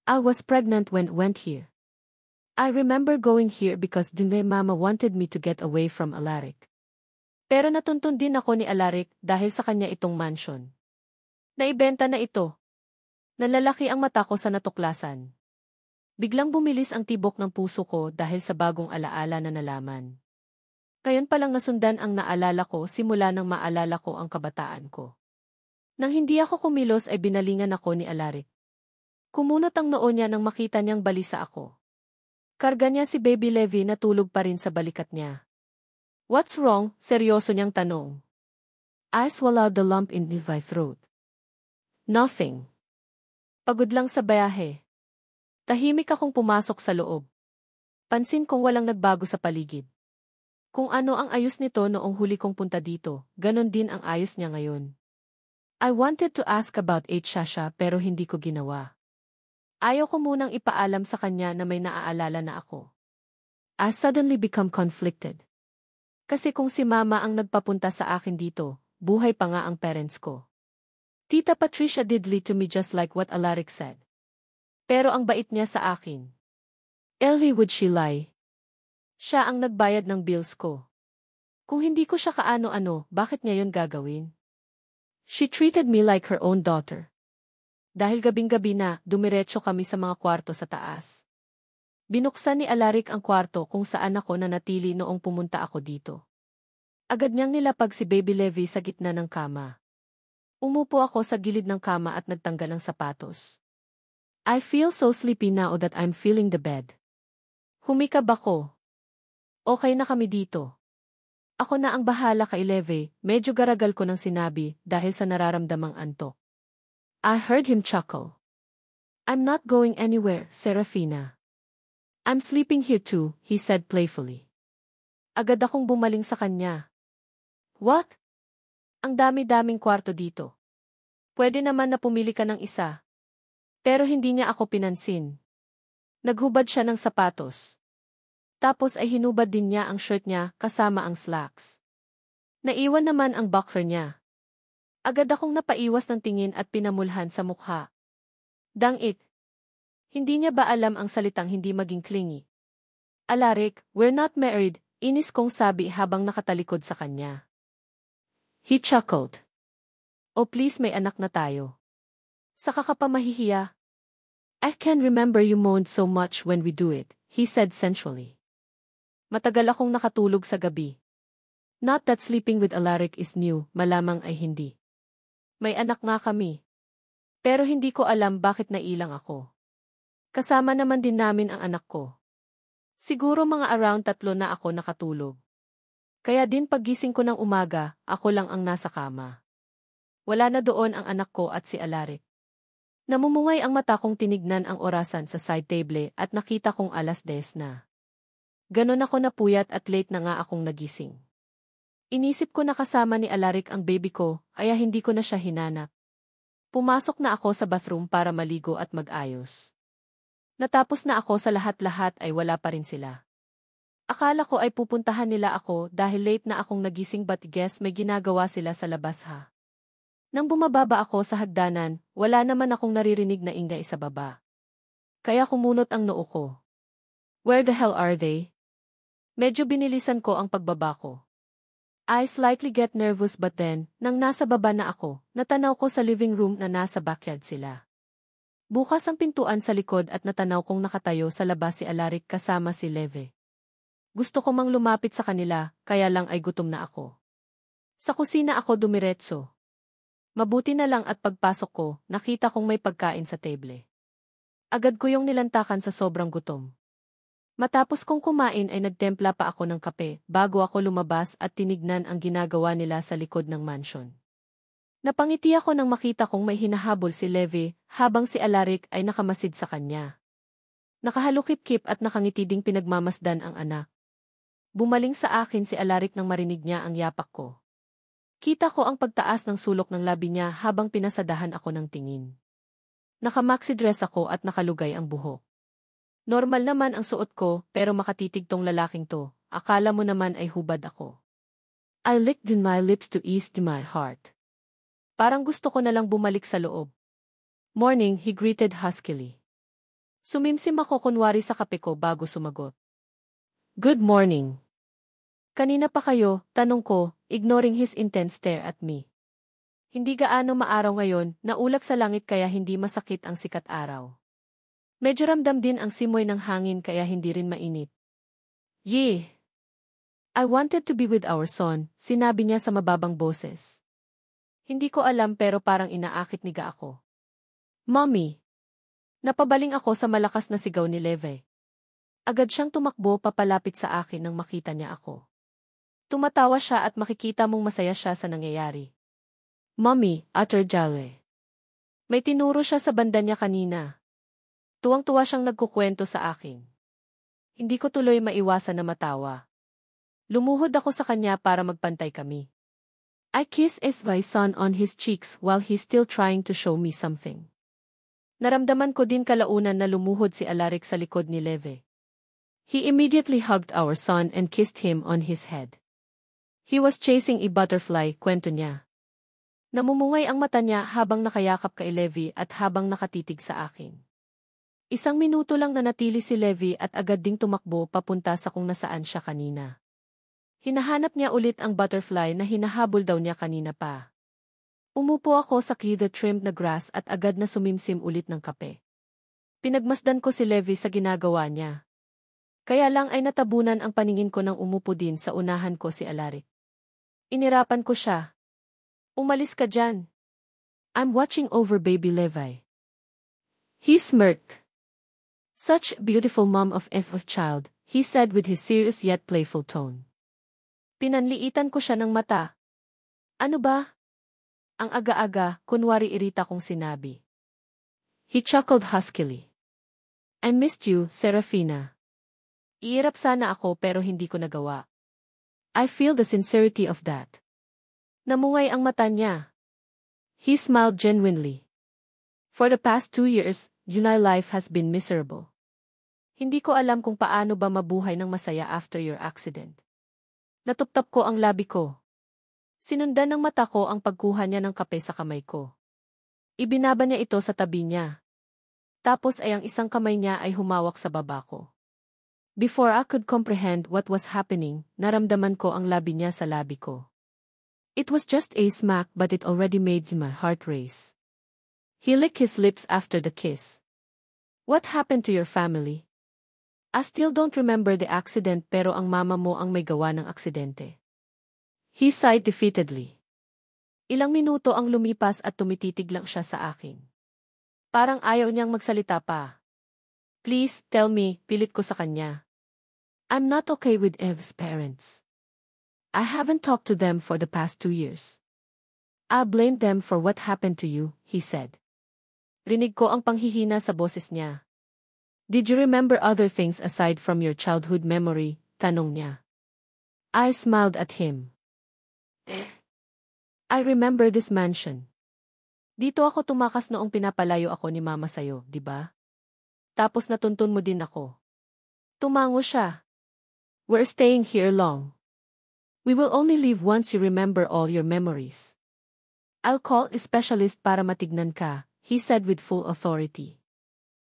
I was pregnant when went here. I remember going here because my mama wanted me to get away from Alaric. Pero natuntun din ako ni Alaric dahil sa kanya itong mansion. Naibenta na ito. Nalalaki ang mata ko sa natuklasan. Biglang bumilis ang tibok ng puso ko dahil sa bagong alaala na nalaman. Ngayon palang nasundan ang naalala ko simula nang maalala ko ang kabataan ko. Nang hindi ako kumilos ay binalingan ako ni Alaric. Kumunot ang noo niya nang makita niyang balisa ako. Karga niya si Baby Levi na tulog pa rin sa balikat niya. What's wrong? Seryoso niyang tanong. I swallowed the lump in my throat. Nothing. Pagod lang sa biyahe. Tahimik akong pumasok sa loob. Pansin kong walang nagbago sa paligid. Kung ano ang ayos nito noong huli kong punta dito, ganon din ang ayos niya ngayon. I wanted to ask about Shasha pero hindi ko ginawa. Ayaw ko munang ipaalam sa kanya na may naaalala na ako. I suddenly become conflicted. Kasi kung si Mama ang nagpapunta sa akin dito, buhay pa nga ang parents ko. Tita Patricia did lie to me just like what Alaric said. Pero ang bait niya sa akin. Ellie, would she lie? Siya ang nagbayad ng bills ko. Kung hindi ko siya kaano-ano, bakit niya yun gagawin? She treated me like her own daughter. Dahil gabing-gabi na, dumiretso kami sa mga kwarto sa taas. Binuksan ni Alaric ang kwarto kung saan ako nanatili noong pumunta ako dito. Agad niyang nilapag si Baby Levi sa gitna ng kama. Umupo ako sa gilid ng kama at nagtanggal ng sapatos. I feel so sleepy now that I'm feeling the bed. Humikab ako. Okay na kami dito. Ako na ang bahala kay Levi, medyo garagal ko ng sinabi dahil sa nararamdamang antok. I heard him chuckle. I'm not going anywhere, Serafina. I'm sleeping here too, he said playfully. Agad akong bumaling sa kanya. What? Ang dami-daming kwarto dito. Pwede naman na pumili ka ng isa. Pero hindi niya ako pinansin. Naghubad siya ng sapatos. Tapos ay hinubad din niya ang shirt niya kasama ang slacks. Naiwan naman ang boxer niya. Agad akong napaiwas ng tingin at pinamulhan sa mukha. Dang it. Hindi niya ba alam ang salitang hindi maging clingy? Alaric, we're not married, inis kong sabi habang nakatalikod sa kanya. He chuckled. Oh please, may anak na tayo. Saka ka pa mahihiya. I can remember you moaned so much when we do it, he said sensually. Matagal akong nakatulog sa gabi. Not that sleeping with Alaric is new, malamang ay hindi. May anak nga kami. Pero hindi ko alam bakit nailang ako. Kasama naman din namin ang anak ko. Siguro mga around 3 na ako nakatulog. Kaya din paggising ko ng umaga, ako lang ang nasa kama. Wala na doon ang anak ko at si Alaric. Namumungay ang mata kong tinignan ang orasan sa side table at nakita kong 10:00 na. Ganon ako napuyat at late na nga akong nagising. Inisip ko na kasama ni Alaric ang baby ko, kaya hindi ko na siya hinanap. Pumasok na ako sa bathroom para maligo at mag-ayos. Natapos na ako sa lahat-lahat ay wala pa rin sila. Akala ko ay pupuntahan nila ako dahil late na akong nagising but guess may ginagawa sila sa labas ha. Nang bumababa ako sa hagdanan, wala naman akong naririnig na ingay sa baba. Kaya kumunot ang noo ko. Where the hell are they? Medyo binilisan ko ang pagbaba ko. I slightly get nervous but then, nang nasa baba na ako, natanaw ko sa living room na nasa backyard sila. Bukas ang pintuan sa likod at natanaw kong nakatayo sa labas si Alaric kasama si Levi. Gusto ko mang lumapit sa kanila, kaya lang ay gutom na ako. Sa kusina ako dumiretso. Mabuti na lang at pagpasok ko, nakita kong may pagkain sa teble. Agad ko yung nilantakan sa sobrang gutom. Matapos kong kumain ay nagtempla pa ako ng kape bago ako lumabas at tinignan ang ginagawa nila sa likod ng mansion. Napangiti ako nang makita kong may hinahabol si Levi habang si Alaric ay nakamasid sa kanya. Nakahalukip-kip at nakangiti ding pinagmamasdan ang anak. Bumaling sa akin si Alaric nang marinig niya ang yapak ko. Kita ko ang pagtaas ng sulok ng labi niya habang pinasadahan ako ng tingin. Naka-maxi dress ako at nakalugay ang buhok. Normal naman ang suot ko pero makatitig tong lalaking to, akala mo naman ay hubad ako. I licked my lips to ease my heart. Parang gusto ko na lang bumalik sa loob. Morning, he greeted huskily. Sumimsim ako kunwari sa kape ko bago sumagot. Good morning. Kanina pa kayo, tanong ko, ignoring his intense stare at me. Hindi gaano maaraw ngayon, naulak sa langit kaya hindi masakit ang sikat araw. Medyo ramdam din ang simoy ng hangin kaya hindi rin mainit. Yeh! I wanted to be with our son, sinabi niya sa mababang boses. Hindi ko alam pero parang inaakit niga ako. Mommy! Napabaling ako sa malakas na sigaw ni Levi. Agad siyang tumakbo papalapit sa akin nang makita niya ako. Tumatawa siya at makikita mong masaya siya sa nangyayari. Mommy, utter jolly. May tinuro siya sa banda niya kanina. Tuwang-tuwa siyang nagkukwento sa akin. Hindi ko tuloy maiwasan na matawa. Lumuhod ako sa kanya para magpantay kami. I kissed my son on his cheeks while he's still trying to show me something. Naramdaman ko din kalaunan na lumuhod si Alaric sa likod ni Levi. He immediately hugged our son and kissed him on his head. He was chasing a butterfly, kwento niya. Namumungay ang mata niya habang nakayakap kay Levi at habang nakatitig sa akin. Isang minuto lang nanatili si Levi at agad ding tumakbo papunta sa kung nasaan siya kanina. Hinahanap niya ulit ang butterfly na hinahabol daw niya kanina pa. Umupo ako sa trimmed na grass at agad na sumimsim ulit ng kape. Pinagmasdan ko si Levi sa ginagawa niya. Kaya lang ay natabunan ang paningin ko nang umupo din sa unahan ko si Alaric. Inirapan ko siya. Umalis ka dyan. I'm watching over baby Levi. He smirked. Such a beautiful mom of a child, he said with his serious yet playful tone. Pinanliitan ko siya ng mata. Ano ba? Ang aga-aga, kunwari irita kong sinabi. He chuckled huskily. I missed you, Serafina. Iirap sana ako pero hindi ko nagawa. I feel the sincerity of that. Namungay ang mata niya. He smiled genuinely. For the past 2 years, Junai life has been miserable. Hindi ko alam kung paano ba mabuhay ng masaya after your accident. Natuptap ko ang labi ko. Sinundan ng mata ko ang pagkuha niya ng kape sa kamay ko. Ibinaba niya ito sa tabi niya. Tapos ay ang isang kamay niya ay humawak sa baba ko. Before I could comprehend what was happening, naramdaman ko ang labi niya sa labi ko. It was just a smack but it already made my heart race. He licked his lips after the kiss. What happened to your family? I still don't remember the accident pero ang mama mo ang may gawa ng aksidente. He sighed defeatedly. Ilang minuto ang lumipas at tumititig lang siya sa akin. Parang ayaw niyang magsalita pa. Please, tell me, pilit ko sa kanya. I'm not okay with Ev's parents. I haven't talked to them for the past 2 years. I blamed them for what happened to you, he said. Rinig ko ang panghihina sa boses niya. Did you remember other things aside from your childhood memory? Tanong niya. I smiled at him. I remember this mansion. Dito ako tumakas noong pinapalayo ako ni mama sayo, di ba? Tapos natuntun mo din ako. Tumango siya. We're staying here long. We will only leave once you remember all your memories. I'll call a specialist para matignan ka, he said with full authority.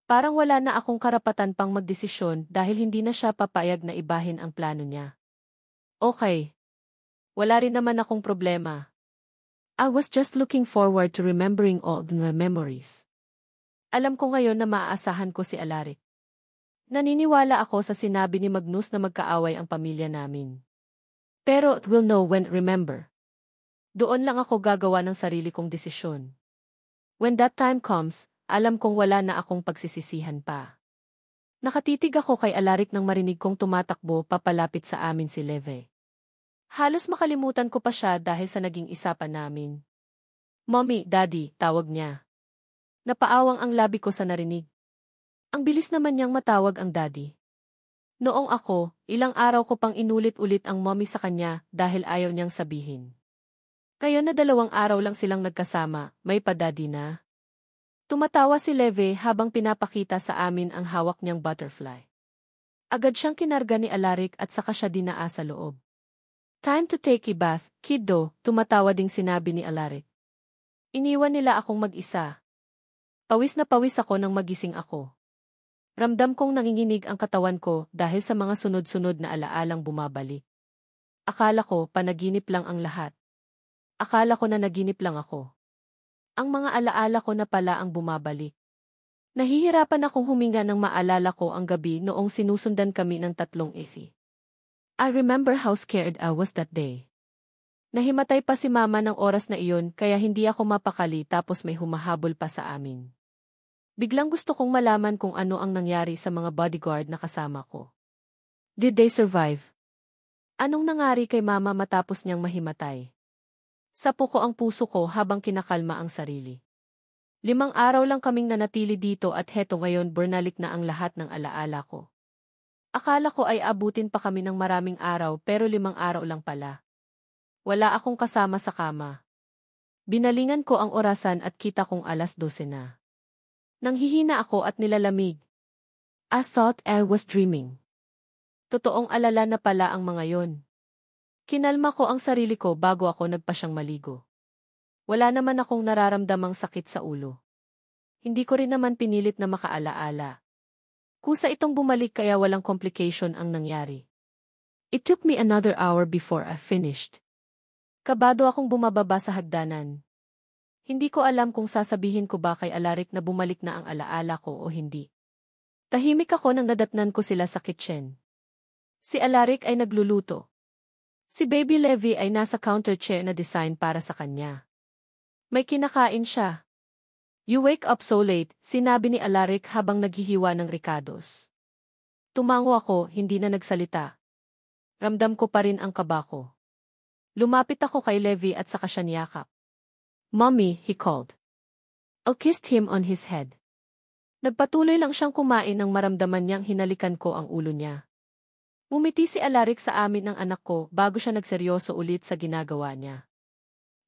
Parang wala na akong karapatan pang magdesisyon dahil hindi na siya papayag na ibahin ang plano niya. Okay. Wala rin naman akong problema. I was just looking forward to remembering all the memories. Alam ko ngayon na maaasahan ko si Alaric. Naniniwala ako sa sinabi ni Magnus na magkaaway ang pamilya namin. Pero we'll know when, remember. Doon lang ako gagawa ng sarili kong desisyon. When that time comes, alam kong wala na akong pagsisisihan pa. Nakatitig ako kay Alaric nang marinig kong tumatakbo papalapit sa amin si Leve. Halos makalimutan ko pa siya dahil sa naging isapan namin. Mommy, Daddy, tawag niya. Napaawang ang labi ko sa narinig. Ang bilis naman niyang matawag ang Daddy. Noong ako, ilang araw ko pang inulit-ulit ang mommy sa kanya dahil ayaw niyang sabihin. Ngayon na 2 araw lang silang nagkasama, may pa-daddy na. Tumatawa si Leve habang pinapakita sa amin ang hawak niyang butterfly. Agad siyang kinarga ni Alaric at saka siya dinaa sa loob. Time to take a bath, kiddo, tumatawa ding sinabi ni Alaric. Iniwan nila akong mag-isa. Pawis na pawis ako nang magising ako. Ramdam kong nanginginig ang katawan ko dahil sa mga sunod-sunod na alaalang bumabalik. Akala ko panaginip lang ang lahat. Akala ko na naginip lang ako. Ang mga alaala ko na pala ang bumabalik. Nahihirapan akong huminga nang maalala ko ang gabi noong sinusundan kami ng 3 Effie. I remember how scared I was that day. Nahimatay pa si Mama ng oras na iyon kaya hindi ako mapakali tapos may humahabol pa sa amin. Biglang gusto kong malaman kung ano ang nangyari sa mga bodyguard na kasama ko. Did they survive? Anong nangyari kay Mama matapos niyang mahimatay? Sapo ko ang puso ko habang kinakalma ang sarili. 5 araw lang kaming nanatili dito at heto ngayon burnalik na ang lahat ng alaala ko. Akala ko ay abutin pa kami ng maraming araw pero 5 araw lang pala. Wala akong kasama sa kama. Binalingan ko ang orasan at kita kong 12:00 na. Nanghihina ako at nilalamig. I thought I was dreaming. Totoong alala na pala ang mga yon. Kinalma ko ang sarili ko bago ako nagpasyang maligo. Wala naman akong nararamdamang sakit sa ulo. Hindi ko rin naman pinilit na makaalaala. Kusa itong bumalik kaya walang complication ang nangyari. It took me another hour before I finished. Kabado akong bumababa sa hagdanan. Hindi ko alam kung sasabihin ko ba kay Alaric na bumalik na ang alaala ko o hindi. Tahimik ako nang nadatnan ko sila sa kitchen. Si Alaric ay nagluluto. Si Baby Levy ay nasa counter chair na design para sa kanya. May kinakain siya. You wake up so late, sinabi ni Alaric habang naghihiwa ng ricados. Tumango ako, hindi na nagsalita. Ramdam ko pa rin ang kaba ko. Lumapit ako kay Levy at saka siya niyakap. Mommy, he called. I kissed him on his head. Nagpatuloy lang siyang kumain nang maramdaman niyang hinalikan ko ang ulo niya. Umiti si Alaric sa amin ng anak ko bago siya nagseryoso ulit sa ginagawa niya.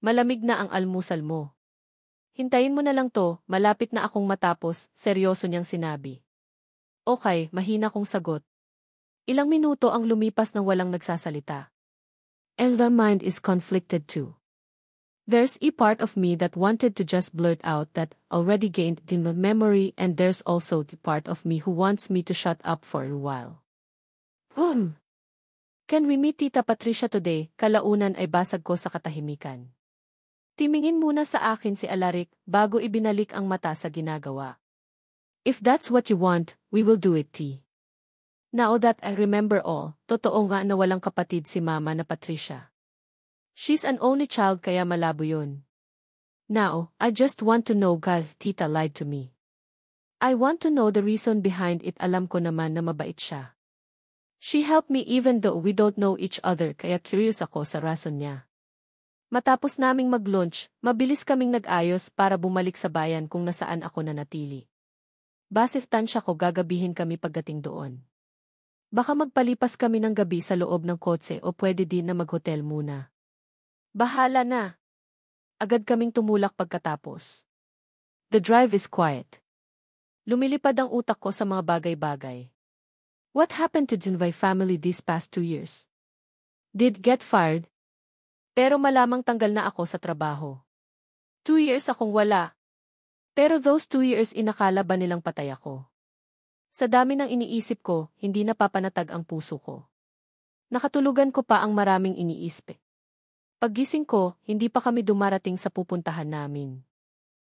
Malamig na ang almusal mo. Hintayin mo na lang to, malapit na akong matapos, seryoso niyang sinabi. Okay, mahina kong sagot. Ilang minuto ang lumipas nang walang nagsasalita. And the mind is conflicted too. There's a part of me that wanted to just blurt out that already gained the memory and there's also the part of me who wants me to shut up for a while. Can we meet Tita Patricia today? Kalaunan ay basag ko sa katahimikan. Timingin muna sa akin si Alaric bago ibinalik ang mata sa ginagawa. If that's what you want, we will do it, T. Now that I remember all, totoo nga na walang kapatid si Mama na Patricia. She's an only child kaya malabo yun. Now, I just want to know God, Tita lied to me. I want to know the reason behind it. Alam ko naman na mabait siya. She helped me even though we don't know each other kaya curious ako sa rason niya. Matapos naming mag-lunch, mabilis kaming nag-ayos para bumalik sa bayan kung nasaan ako nanatili. Basif tansya ko gagabihin kami pagdating doon. Baka magpalipas kami ng gabi sa loob ng kotse o pwede din na mag-hotel muna. Bahala na. Agad kaming tumulak pagkatapos. The drive is quiet. Lumilipad ang utak ko sa mga bagay-bagay. What happened to Jinvay family these past 2 years? Did get fired? Pero malamang tanggal na ako sa trabaho. 2 years akong wala. Pero those 2 years inakala ba nilang patay ako? Sa dami ng iniisip ko, hindi napapanatag ang puso ko. Nakatulugan ko pa ang maraming iniisip. Paggising ko, hindi pa kami dumarating sa pupuntahan namin.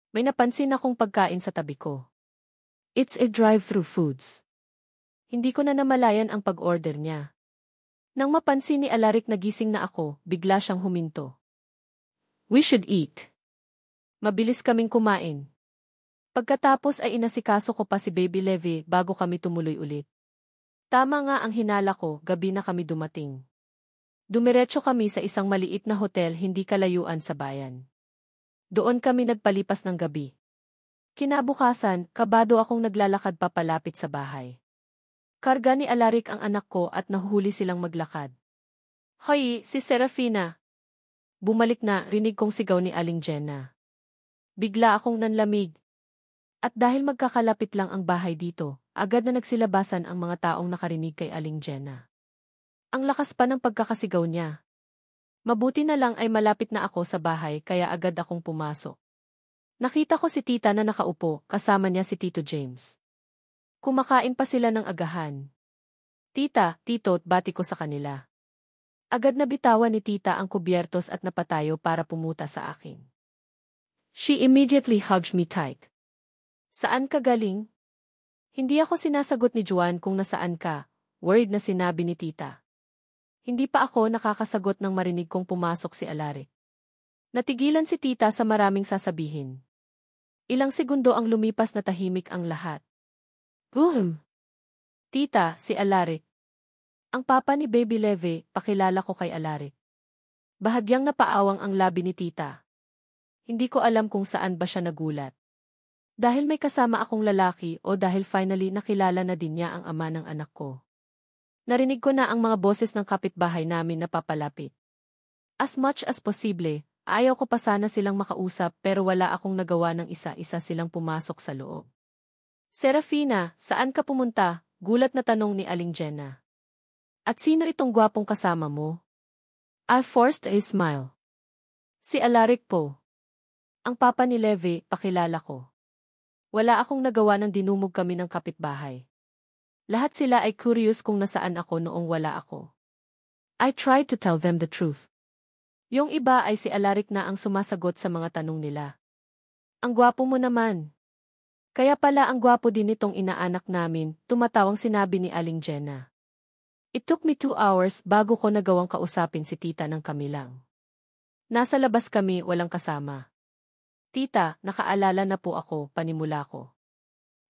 May napansin akong pagkain sa tabi ko. It's a drive-thru foods. Hindi ko na namalayan ang pag-order niya. Nang mapansin ni Alaric na gising na ako, bigla siyang huminto. We should eat. Mabilis kaming kumain. Pagkatapos ay inasikaso ko pa si Baby Levi bago kami tumuloy ulit. Tama nga ang hinala ko, gabi na kami dumating. Dumiretso kami sa isang maliit na hotel hindi kalayuan sa bayan. Doon kami nagpalipas ng gabi. Kinabukasan, kabado akong naglalakad papalapit sa bahay. Karga ni Alaric ang anak ko at nahuhuli silang maglakad. Hoy, si Serafina! Bumalik na, rinig kong sigaw ni Aling Jenna. Bigla akong nanlamig. At dahil magkakalapit lang ang bahay dito, agad na nagsilabasan ang mga taong nakarinig kay Aling Jenna. Ang lakas pa ng pagkakasigaw niya. Mabuti na lang ay malapit na ako sa bahay kaya agad akong pumasok. Nakita ko si tita na nakaupo, kasama niya si Tito James. Kumakain pa sila ng agahan. Tita, tito, bati ko sa kanila. Agad na bitawan ni tita ang kubyertos at napatayo para pumuta sa akin. She immediately hugged me tight. Saan ka galing? Hindi ako sinasagot ni Juan kung nasaan ka, worried na sinabi ni tita. Hindi pa ako nakakasagot nang marinig kong pumasok si Alaric. Natigilan si tita sa maraming sasabihin. Ilang segundo ang lumipas na tahimik ang lahat. Tita, si Alaric. Ang papa ni Baby Levi, pakilala ko kay Alaric. Bahagyang napaawang ang labi ni tita. Hindi ko alam kung saan ba siya nagulat. Dahil may kasama akong lalaki o dahil finally nakilala na din niya ang ama ng anak ko. Narinig ko na ang mga boses ng kapitbahay namin na papalapit. As much as possible, ayaw ko pa sana silang makausap pero wala akong nagawa ng isa-isa silang pumasok sa loob. Serafina, saan ka pumunta? Gulat na tanong ni Aling Jenna. At sino itong gwapong kasama mo? I forced a smile. Si Alaric po. Ang papa ni Levi, pakilala ko. Wala akong nagawa nang dinumog kami ng kapitbahay. Lahat sila ay curious kung nasaan ako noong wala ako. I tried to tell them the truth. Yung iba ay si Alaric na ang sumasagot sa mga tanong nila. Ang gwapo mo naman. Kaya pala ang gwapo din itong inaanak namin, tumatawang sinabi ni Aling Jenna. It took me 2 hours bago ko nagawang kausapin si tita ng kami lang. Nasa labas kami, walang kasama. Tita, nakaalala na po ako, panimula ko.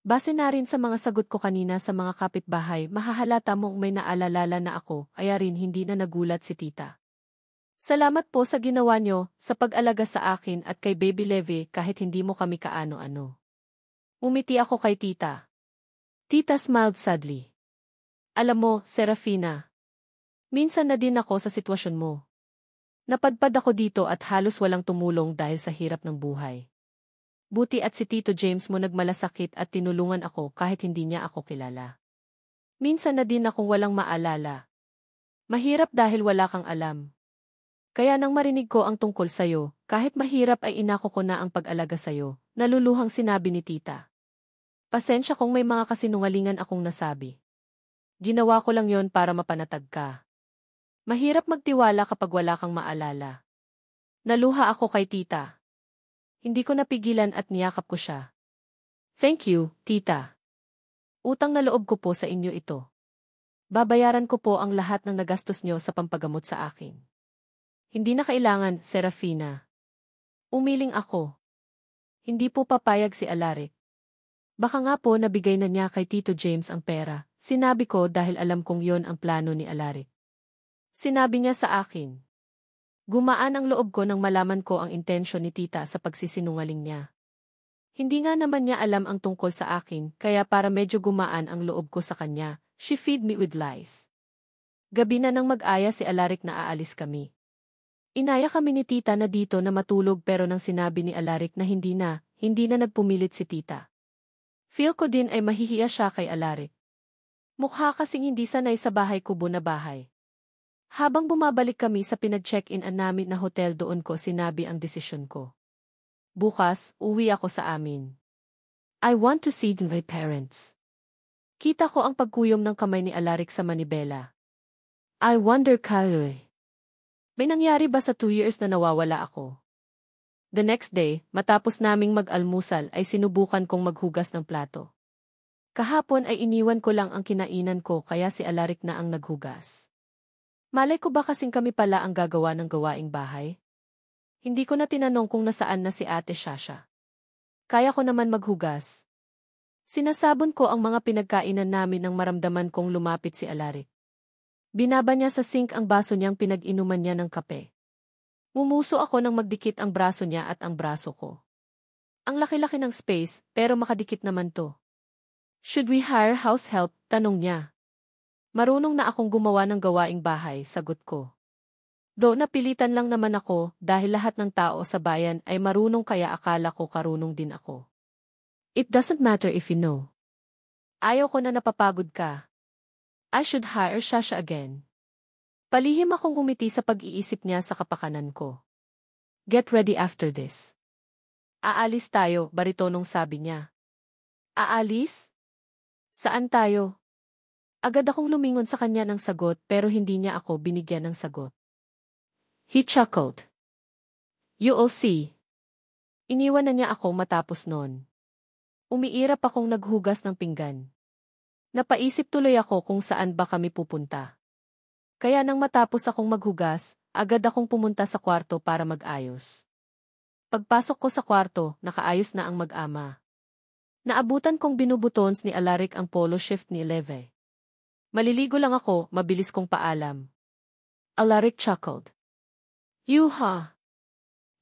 Base na rin sa mga sagot ko kanina sa mga kapitbahay, mahahalata mong may naalala na ako, kaya rin hindi na nagulat si tita. Salamat po sa ginawa nyo, sa pag-alaga sa akin at kay Baby Levi kahit hindi mo kami kaano-ano. Umiti ako kay tita. Tita smiled sadly. Alam mo, Serafina, minsan na din ako sa sitwasyon mo. Napadpad ako dito at halos walang tumulong dahil sa hirap ng buhay. Buti at si Tito James mo nagmalasakit at tinulungan ako kahit hindi niya ako kilala. Minsan na din akong walang maalala. Mahirap dahil wala kang alam. Kaya nang marinig ko ang tungkol sayo, kahit mahirap ay inako ko na ang pag-alaga sayo, naluluhang sinabi ni tita. Pasensya kung may mga kasinungalingan akong nasabi. Ginawa ko lang yon para mapanatag ka. Mahirap magtiwala kapag wala kang maalala. Naluha ako kay tita. Hindi ko napigilan at niyakap ko siya. Thank you, tita. Utang na loob ko po sa inyo ito. Babayaran ko po ang lahat ng nagastos nyo sa pampagamot sa akin. Hindi na kailangan, Serafina. Umiling ako. Hindi po papayag si Alaric. Baka nga po nabigay na niya kay Tito James ang pera. Sinabi ko dahil alam kong yon ang plano ni Alaric. Sinabi niya sa akin. Gumaan ang loob ko nang malaman ko ang intensyon ni tita sa pagsisinungaling niya. Hindi nga naman niya alam ang tungkol sa akin, kaya para medyo gumaan ang loob ko sa kanya, she feed me with lies. Gabi na nang mag-aya si Alaric na aalis kami. Inaya kami ni tita na dito na matulog pero nang sinabi ni Alaric na hindi na nagpumilit si tita. Feel ko din ay mahihiya siya kay Alaric. Mukha kasing hindi sanay sa bahay kubo na bahay. Habang bumabalik kami sa pinag-check-in namin na hotel doon ko sinabi ang desisyon ko. Bukas, uwi ako sa amin. I want to see my parents. Kita ko ang pagkuyom ng kamay ni Alaric sa manibela. I wonder Kaloy. May nangyari ba sa 2 years na nawawala ako? The next day, matapos naming mag-almusal ay sinubukan kong maghugas ng plato. Kahapon ay iniwan ko lang ang kinainan ko kaya si Alaric na ang naghugas. Malay ko ba kasing kami pala ang gagawa ng gawaing bahay? Hindi ko na tinanong kung nasaan na si Ate Shasha. Kaya ko naman maghugas. Sinasabon ko ang mga pinagkainan namin nang maramdaman kong lumapit si Alaric. Binaba niya sa sink ang baso niyang pinag-inuman niya ng kape. Mumuso ako nang magdikit ang braso niya at ang braso ko. Ang laki-laki ng space, pero makadikit naman to. Should we hire house help? Tanong niya. Marunong na akong gumawa ng gawaing bahay, sagot ko. Do napilitan lang naman ako dahil lahat ng tao sa bayan ay marunong kaya akala ko karunong din ako. It doesn't matter if you know. Ayaw ko na napapagod ka. I should hire Shasha again. Palihim akong ngumiti sa pag-iisip niya sa kapakanan ko. Get ready after this. Aalis tayo, baritonong sabi niya. Aalis? Saan tayo? Agad akong lumingon sa kanya ng sagot pero hindi niya ako binigyan ng sagot. He chuckled. You'll see. Iniwan na niya ako matapos noon. Umiirap akong naghugas ng pinggan. Napaisip tuloy ako kung saan ba kami pupunta. Kaya nang matapos akong maghugas, agad akong pumunta sa kwarto para mag-ayos. Pagpasok ko sa kwarto, nakaayos na ang mag-ama. Naabutan kong binubutons ni Alaric ang polo shift ni Leve. Maliligo lang ako, mabilis kong paalam. Alaric chuckled. You ha?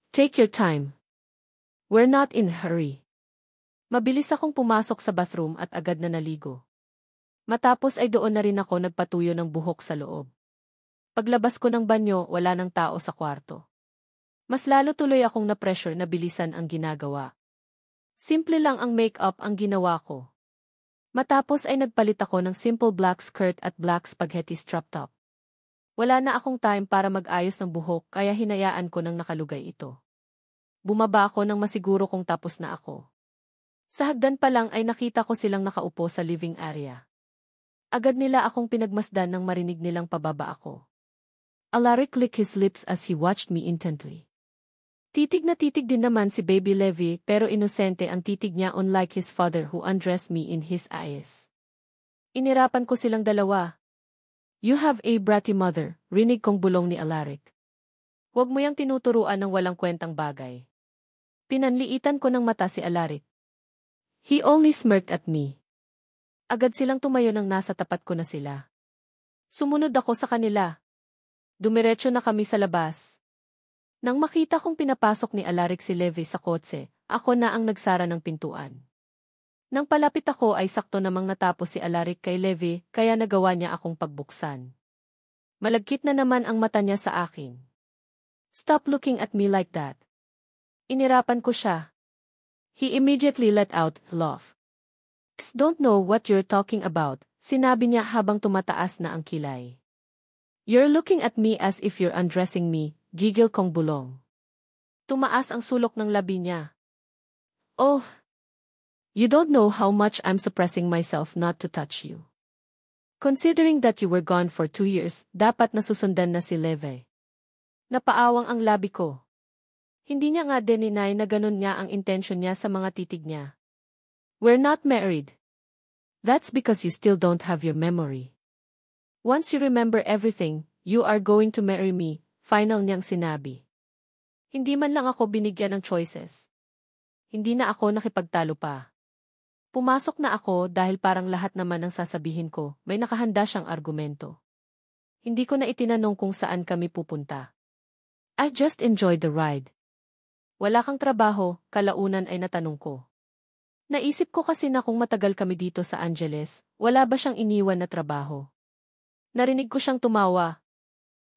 Take your time. We're not in a hurry. Mabilis akong pumasok sa bathroom at agad na naligo. Matapos ay doon na rin ako nagpatuyo ng buhok sa loob. Paglabas ko ng banyo, wala nang tao sa kwarto. Mas lalo tuloy akong na-pressure na bilisan ang ginagawa. Simple lang ang make-up ang ginawa ko. Matapos ay nagpalit ako ng simple black skirt at black spaghetti strap top. Wala na akong time para mag-ayos ng buhok kaya hinayaan ko nang nakalugay ito. Bumaba ako nang masiguro kong tapos na ako. Sa hagdan pa lang ay nakita ko silang nakaupo sa living area. Agad nila akong pinagmasdan nang marinig nilang pababa ako. Alaric licked his lips as he watched me intently. Titig na titig din naman si Baby Levy pero inosente ang titig niya unlike his father who undressed me in his eyes. Inirapan ko silang dalawa. You have a bratty mother, rinig kong bulong ni Alaric. Huwag mo yang tinuturuan ng walang kwentang bagay. Pinanliitan ko ng mata si Alaric. He only smirked at me. Agad silang tumayo nang nasa tapat ko na sila. Sumunod ako sa kanila. Dumiretso na kami sa labas. Nang makita kong pinapasok ni Alaric si Levy sa kotse, ako na ang nagsara ng pintuan. Nang palapit ako ay sakto namang natapos si Alaric kay Levy kaya nagawa niya akong pagbuksan. Malagkit na naman ang mata niya sa akin. Stop looking at me like that. Inirapan ko siya. He immediately let out laugh. Don't know what you're talking about, sinabi niya habang tumataas na ang kilay. You're looking at me as if you're undressing me, gigil kong bulong. Tumaas ang sulok ng labi niya. Oh, you don't know how much I'm suppressing myself not to touch you. Considering that you were gone for 2 years, dapat nasusundan na si Leve. Napaawang ang labi ko. Hindi niya nga deninay na ganun nga ang intention niya sa mga titig niya. We're not married. That's because you still don't have your memory. Once you remember everything, you are going to marry me, final niyang sinabi. Hindi man lang ako binigyan ng choices. Hindi na ako nakipagtalo pa. Pumasok na ako dahil parang lahat naman ng sasabihin ko, may nakahanda siyang argumento. Hindi ko na itinanong kung saan kami pupunta. I just enjoyed the ride. Wala kang trabaho, kalaunan ay natanong ko. Naisip ko kasi na kung matagal kami dito sa Angeles, wala ba siyang iniwan na trabaho? Narinig ko siyang tumawa.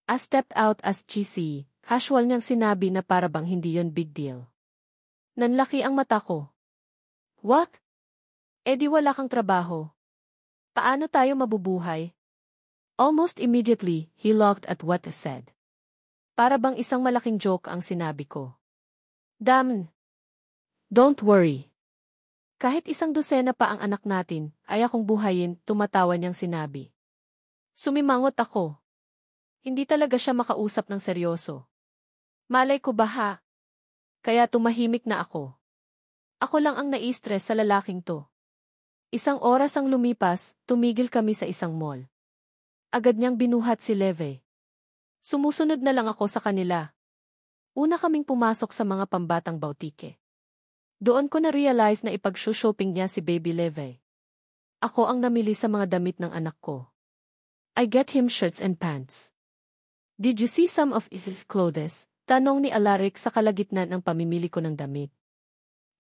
I stepped out as cheesy, casual niyang sinabi na para bang hindi yon big deal. Nanlaki ang mata ko. What? Eh di wala kang trabaho. Paano tayo mabubuhay? Almost immediately, he looked at what I said. Para bang isang malaking joke ang sinabi ko. Damn. Don't worry. Kahit isang dosena pa ang anak natin, ay akong buhayin, tumatawa niyang sinabi. Sumimangot ako. Hindi talaga siya makausap ng seryoso. Malay ko ba ha? Kaya tumahimik na ako. Ako lang ang nai-stress sa lalaking to. Isang oras ang lumipas, tumigil kami sa isang mall. Agad niyang binuhat si Leve. Sumusunod na lang ako sa kanila. Una kaming pumasok sa mga pambatang bautike. Doon ko na-realize na ipag-shopping niya si Baby Leve. Ako ang namili sa mga damit ng anak ko. I get him shirts and pants. Did you see some of his clothes? Tanong ni Alaric sa kalagitnaan ng pamimili ko ng damit.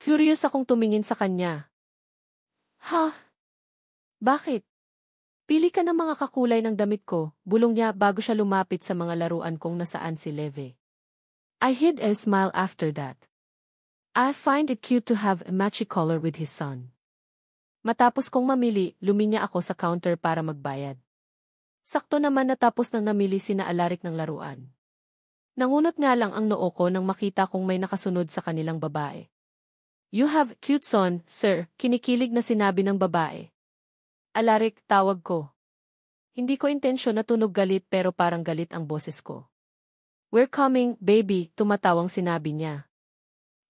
Curious akong tumingin sa kanya. Ha? Bakit? Pili ka ng mga kakulay ng damit ko, bulong niya bago siya lumapit sa mga laruan kung nasaan si Leve. I hid a smile after that. I find it cute to have a matchy color with his son. Matapos kong mamili, luminya ako sa counter para magbayad. Sakto naman natapos nang namili sina Alaric ng laruan. Nangunot nga lang ang noo ko nang makita kong may nakasunod sa kanilang babae. You have cute son, sir, kinikilig na sinabi ng babae. Alaric, tawag ko. Hindi ko intensyon na tunog galit pero parang galit ang boses ko. We're coming, baby, tumatawang sinabi niya.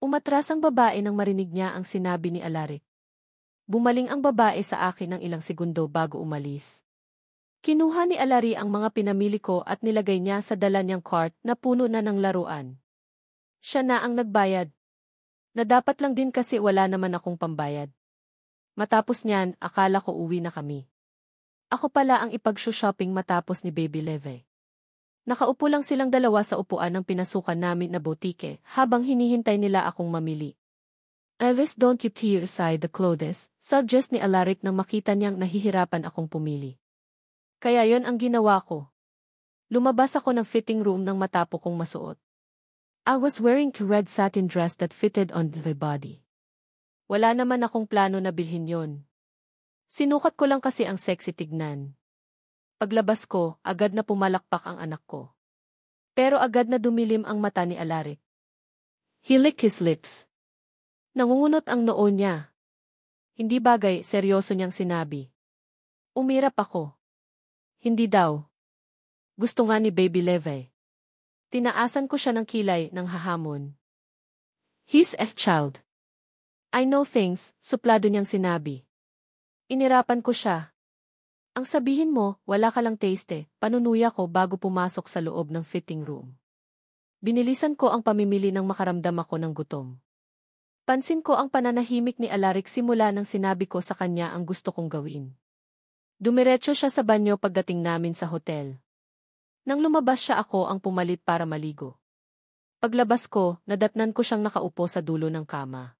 Umatras ang babae nang marinig niya ang sinabi ni Alaric. Bumaling ang babae sa akin ng ilang segundo bago umalis. Kinuha ni Alari ang mga pinamili ko at nilagay niya sa dala niyang cart na puno na ng laruan. Siya na ang nagbayad. Na dapat lang din kasi wala naman akong pambayad. Matapos niyan, akala ko uwi na kami. Ako pala ang ipag-shopping matapos ni Baby Leve. Nakaupo lang silang dalawa sa upuan ng pinasukan namin na boutique habang hinihintay nila akong mamili. Elvis, don't you tear aside the clothes, suggest ni Alaric nang makita niyang nahihirapan akong pumili. Kaya yon ang ginawa ko. Lumabas ako ng fitting room nang matapo kong masuot. I was wearing a red satin dress that fitted on my body. Wala naman akong plano na bilhin yon. Sinukat ko lang kasi ang sexy tignan. Paglabas ko, agad na pumalakpak ang anak ko. Pero agad na dumilim ang mata ni Alaric. He licked his lips. Nangungunot ang noo niya. Hindi bagay, seryoso niyang sinabi. Umirap ako. Hindi daw. Gusto nga ni Baby Leve. Tinaasan ko siya ng kilay ng hahamon. He's a child. I know things, suplado niyang sinabi. Inirapan ko siya. Ang sabihin mo, wala ka lang taste, panunuya ko bago pumasok sa loob ng fitting room. Binilisan ko ang pamimili nang makaramdam ako ng gutom. Pansin ko ang pananahimik ni Alaric simula nang sinabi ko sa kanya ang gusto kong gawin. Dumiretso siya sa banyo pagdating namin sa hotel. Nang lumabas siya ako ang pumalit para maligo. Paglabas ko, nadatnan ko siyang nakaupo sa dulo ng kama.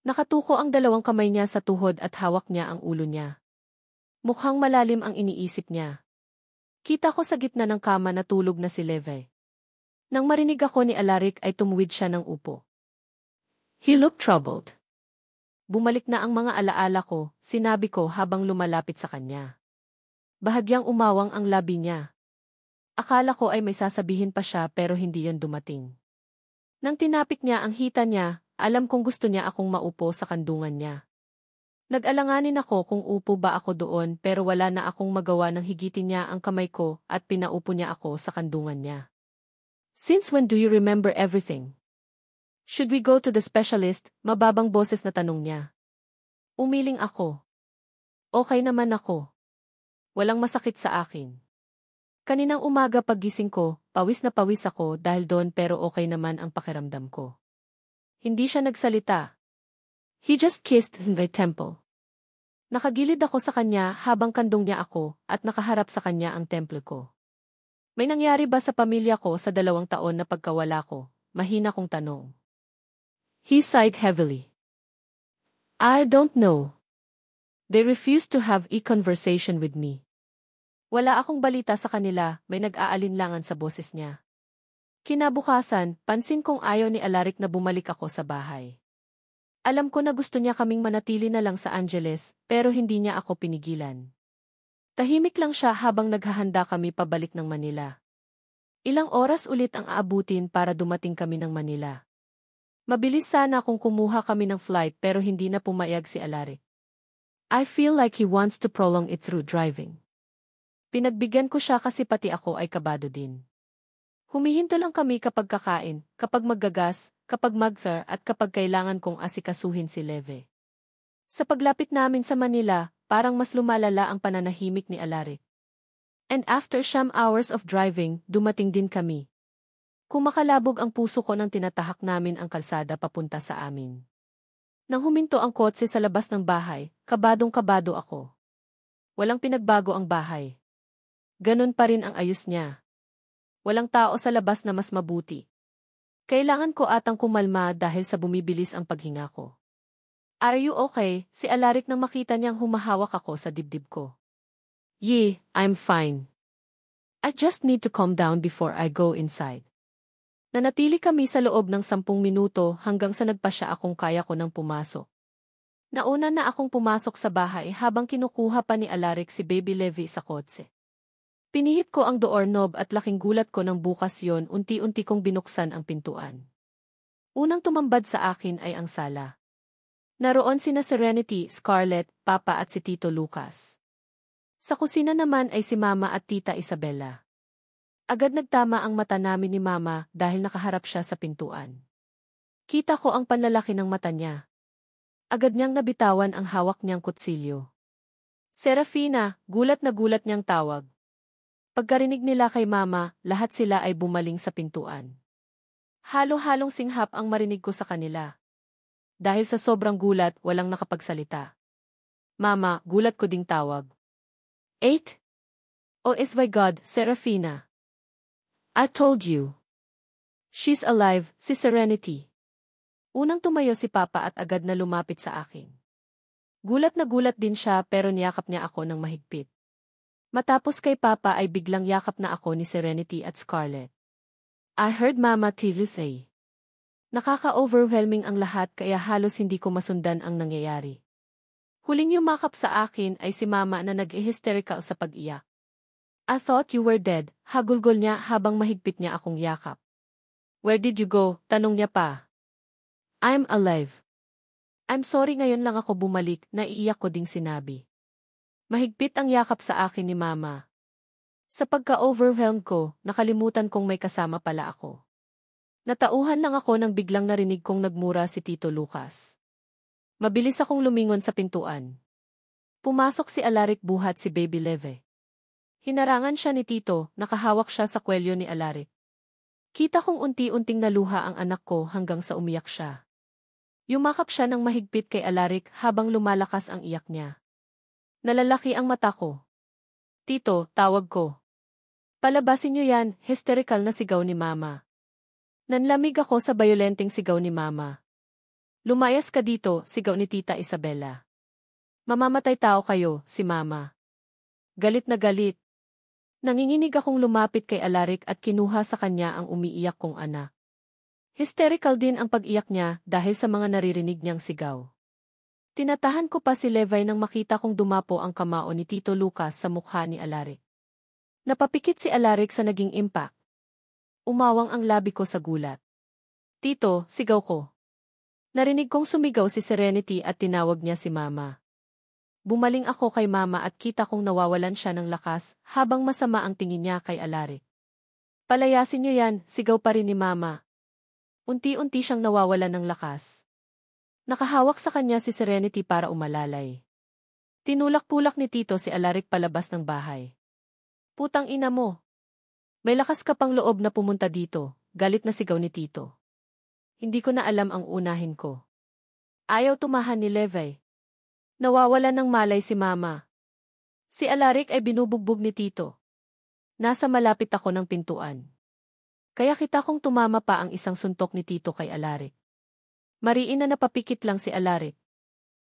Nakatuko ang dalawang kamay niya sa tuhod at hawak niya ang ulo niya. Mukhang malalim ang iniisip niya. Kita ko sa gitna ng kama na tulog na si Leve. Nang marinig ako ni Alaric ay tumuwid siya ng upo. He looked troubled. Bumalik na ang mga alaala ko, sinabi ko habang lumalapit sa kanya. Bahagyang umawang ang labi niya. Akala ko ay may sasabihin pa siya pero hindi yon dumating. Nang tinapik niya ang hita niya, alam kong gusto niya akong maupo sa kandungan niya. Nag-alanganin ako kung upo ba ako doon pero wala na akong magawa nang higitin niya ang kamay ko at pinaupo niya ako sa kandungan niya. Since when do you remember everything? Should we go to the specialist? Mababang boses na tanong niya. Umiling ako. Okay naman ako. Walang masakit sa akin. Kaninang umaga paggising ko, pawis na pawis ako dahil doon pero okay naman ang pakiramdam ko. Hindi siya nagsalita. He just kissed my temple. Nakagilid ako sa kanya habang kandong niya ako at nakaharap sa kanya ang temple ko. May nangyari ba sa pamilya ko sa 2 taon na pagkawala ko? Mahina kong tanong. He sighed heavily. I don't know. They refused to have a conversation with me. Wala akong balita sa kanila, may nag-aalinlangan sa boses niya. Kinabukasan, pansin kong ayaw ni Alaric na bumalik ako sa bahay. Alam ko na gusto niya kaming manatili na lang sa Angeles, pero hindi niya ako pinigilan. Tahimik lang siya habang naghahanda kami pabalik ng Manila. Ilang oras ulit ang aabutin para dumating kami ng Manila. Mabilis sana kung kumuha kami ng flight pero hindi na pumayag si Alaric. I feel like he wants to prolong it through driving. Pinagbigyan ko siya kasi pati ako ay kabado din. Humihinto lang kami kapag kakain, kapag maggagas, kapag mag-fare at kapag kailangan kong asikasuhin si Leve. Sa paglapit namin sa Manila, parang mas lumalala ang pananahimik ni Alaric. And after some hours of driving, dumating din kami. Kumakalabog ang puso ko nang tinatahak namin ang kalsada papunta sa amin. Nang huminto ang kotse sa labas ng bahay, kabadong-kabado ako. Walang pinagbago ang bahay. Ganun pa rin ang ayos niya. Walang tao sa labas na mas mabuti. Kailangan ko atang kumalma dahil sa bumibilis ang paghinga ko. Are you okay? Si Alaric nang makita niyang humahawak ako sa dibdib ko. Yeah, I'm fine. I just need to calm down before I go inside. Nanatili kami sa loob ng 10 minuto hanggang sa nagpasya akong kaya ko nang pumasok. Nauna na akong pumasok sa bahay habang kinukuha pa ni Alaric si Baby Levi sa kotse. Pinihit ko ang doorknob at laking gulat ko nang bukas yon unti-unti kong binuksan ang pintuan. Unang tumambad sa akin ay ang sala. Naroon sina Serenity, Scarlett, Papa at si Tito Lucas. Sa kusina naman ay si Mama at Tita Isabella. Agad nagtama ang mata namin ni Mama dahil nakaharap siya sa pintuan. Kita ko ang panlalaki ng mata niya. Agad niyang nabitawan ang hawak niyang kutsilyo. Serafina, gulat na gulat niyang tawag. Pagkarinig nila kay Mama, lahat sila ay bumaling sa pintuan. Halo-halong singhap ang marinig ko sa kanila. Dahil sa sobrang gulat, walang nakapagsalita. Mama, gulat ko ding tawag. 8? Oh my God, Serafina. I told you. She's alive, si Serenity. Unang tumayo si Papa at agad na lumapit sa akin. Gulat na gulat din siya pero niyakap niya ako ng mahigpit. Matapos kay Papa ay biglang yakap na ako ni Serenity at Scarlett. I heard Mama TV say. Nakaka-overwhelming ang lahat kaya halos hindi ko masundan ang nangyayari. Huling yumakap sa akin ay si Mama na nag-hysterical sa pag-iyak. I thought you were dead, hagulgol niya habang mahigpit niya akong yakap. Where did you go? Tanong niya pa. I'm alive. I'm sorry ngayon lang ako bumalik, naiiyak ko ding sinabi. Mahigpit ang yakap sa akin ni Mama. Sa pagka-overwhelmed ko, nakalimutan kong may kasama pala ako. Natauhan lang ako nang biglang narinig kong nagmura si Tito Lucas. Mabilis akong lumingon sa pintuan. Pumasok si Alaric buhat si Baby Levi. Hinarangan siya ni Tito, nakahawak siya sa kwelyo ni Alaric. Kita kong unti-unting naluha ang anak ko hanggang sa umiyak siya. Yumakap siya ng mahigpit kay Alaric habang lumalakas ang iyak niya. Nalalaki ang mata ko. Tito, tawag ko. Palabasin niyo yan, hysterical na sigaw ni Mama. Nanlamig ako sa bayolenteng sigaw ni Mama. Lumayas ka dito, sigaw ni Tita Isabella. Mamamatay tao kayo, si Mama. Galit na galit. Nanginginig akong lumapit kay Alaric at kinuha sa kanya ang umiiyak kong anak. Hysterical din ang pag-iyak niya dahil sa mga naririnig niyang sigaw. Tinatahan ko pa si Levi nang makita kong dumapo ang kamao ni Tito Lucas sa mukha ni Alaric. Napapikit si Alaric sa naging impact. Umawang ang labi ko sa gulat. Tito, sigaw ko. Narinig kong sumigaw si Serenity at tinawag niya si Mama. Bumaling ako kay Mama at kita kong nawawalan siya ng lakas habang masama ang tingin niya kay Alaric. Palayasin niyo yan, sigaw pa rin ni Mama. Unti-unti siyang nawawalan ng lakas. Nakahawak sa kanya si Serenity para umalalay. Tinulak-tulak ni Tito si Alaric palabas ng bahay. Putang ina mo. May lakas ka pang loob na pumunta dito, galit na sigaw ni Tito. Hindi ko na alam ang unahin ko. Ayaw tumahan ni Levi. Nawawalan ng malay si Mama. Si Alaric ay binubugbog ni Tito. Nasa malapit ako ng pintuan. Kaya kita kong tumama pa ang isang suntok ni Tito kay Alaric. Mariin na napapikit lang si Alaric.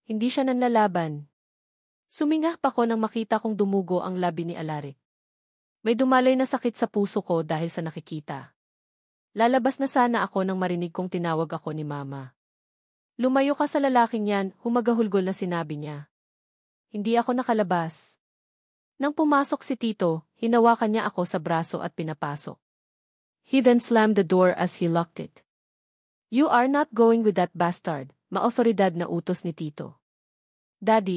Hindi siya nanlalaban. Sumingah pa ko nang makita kong dumugo ang labi ni Alaric. May dumaloy na sakit sa puso ko dahil sa nakikita. Lalabas na sana ako nang marinig kong tinawag ako ni Mama. Lumayo ka sa lalaking yan, humagahulgol na sinabi niya. Hindi ako nakalabas. Nang pumasok si Tito, hinawakan niya ako sa braso at pinapasok. He then slammed the door as he locked it. You are not going with that bastard, maotoridad na utos ni Tito. Daddy,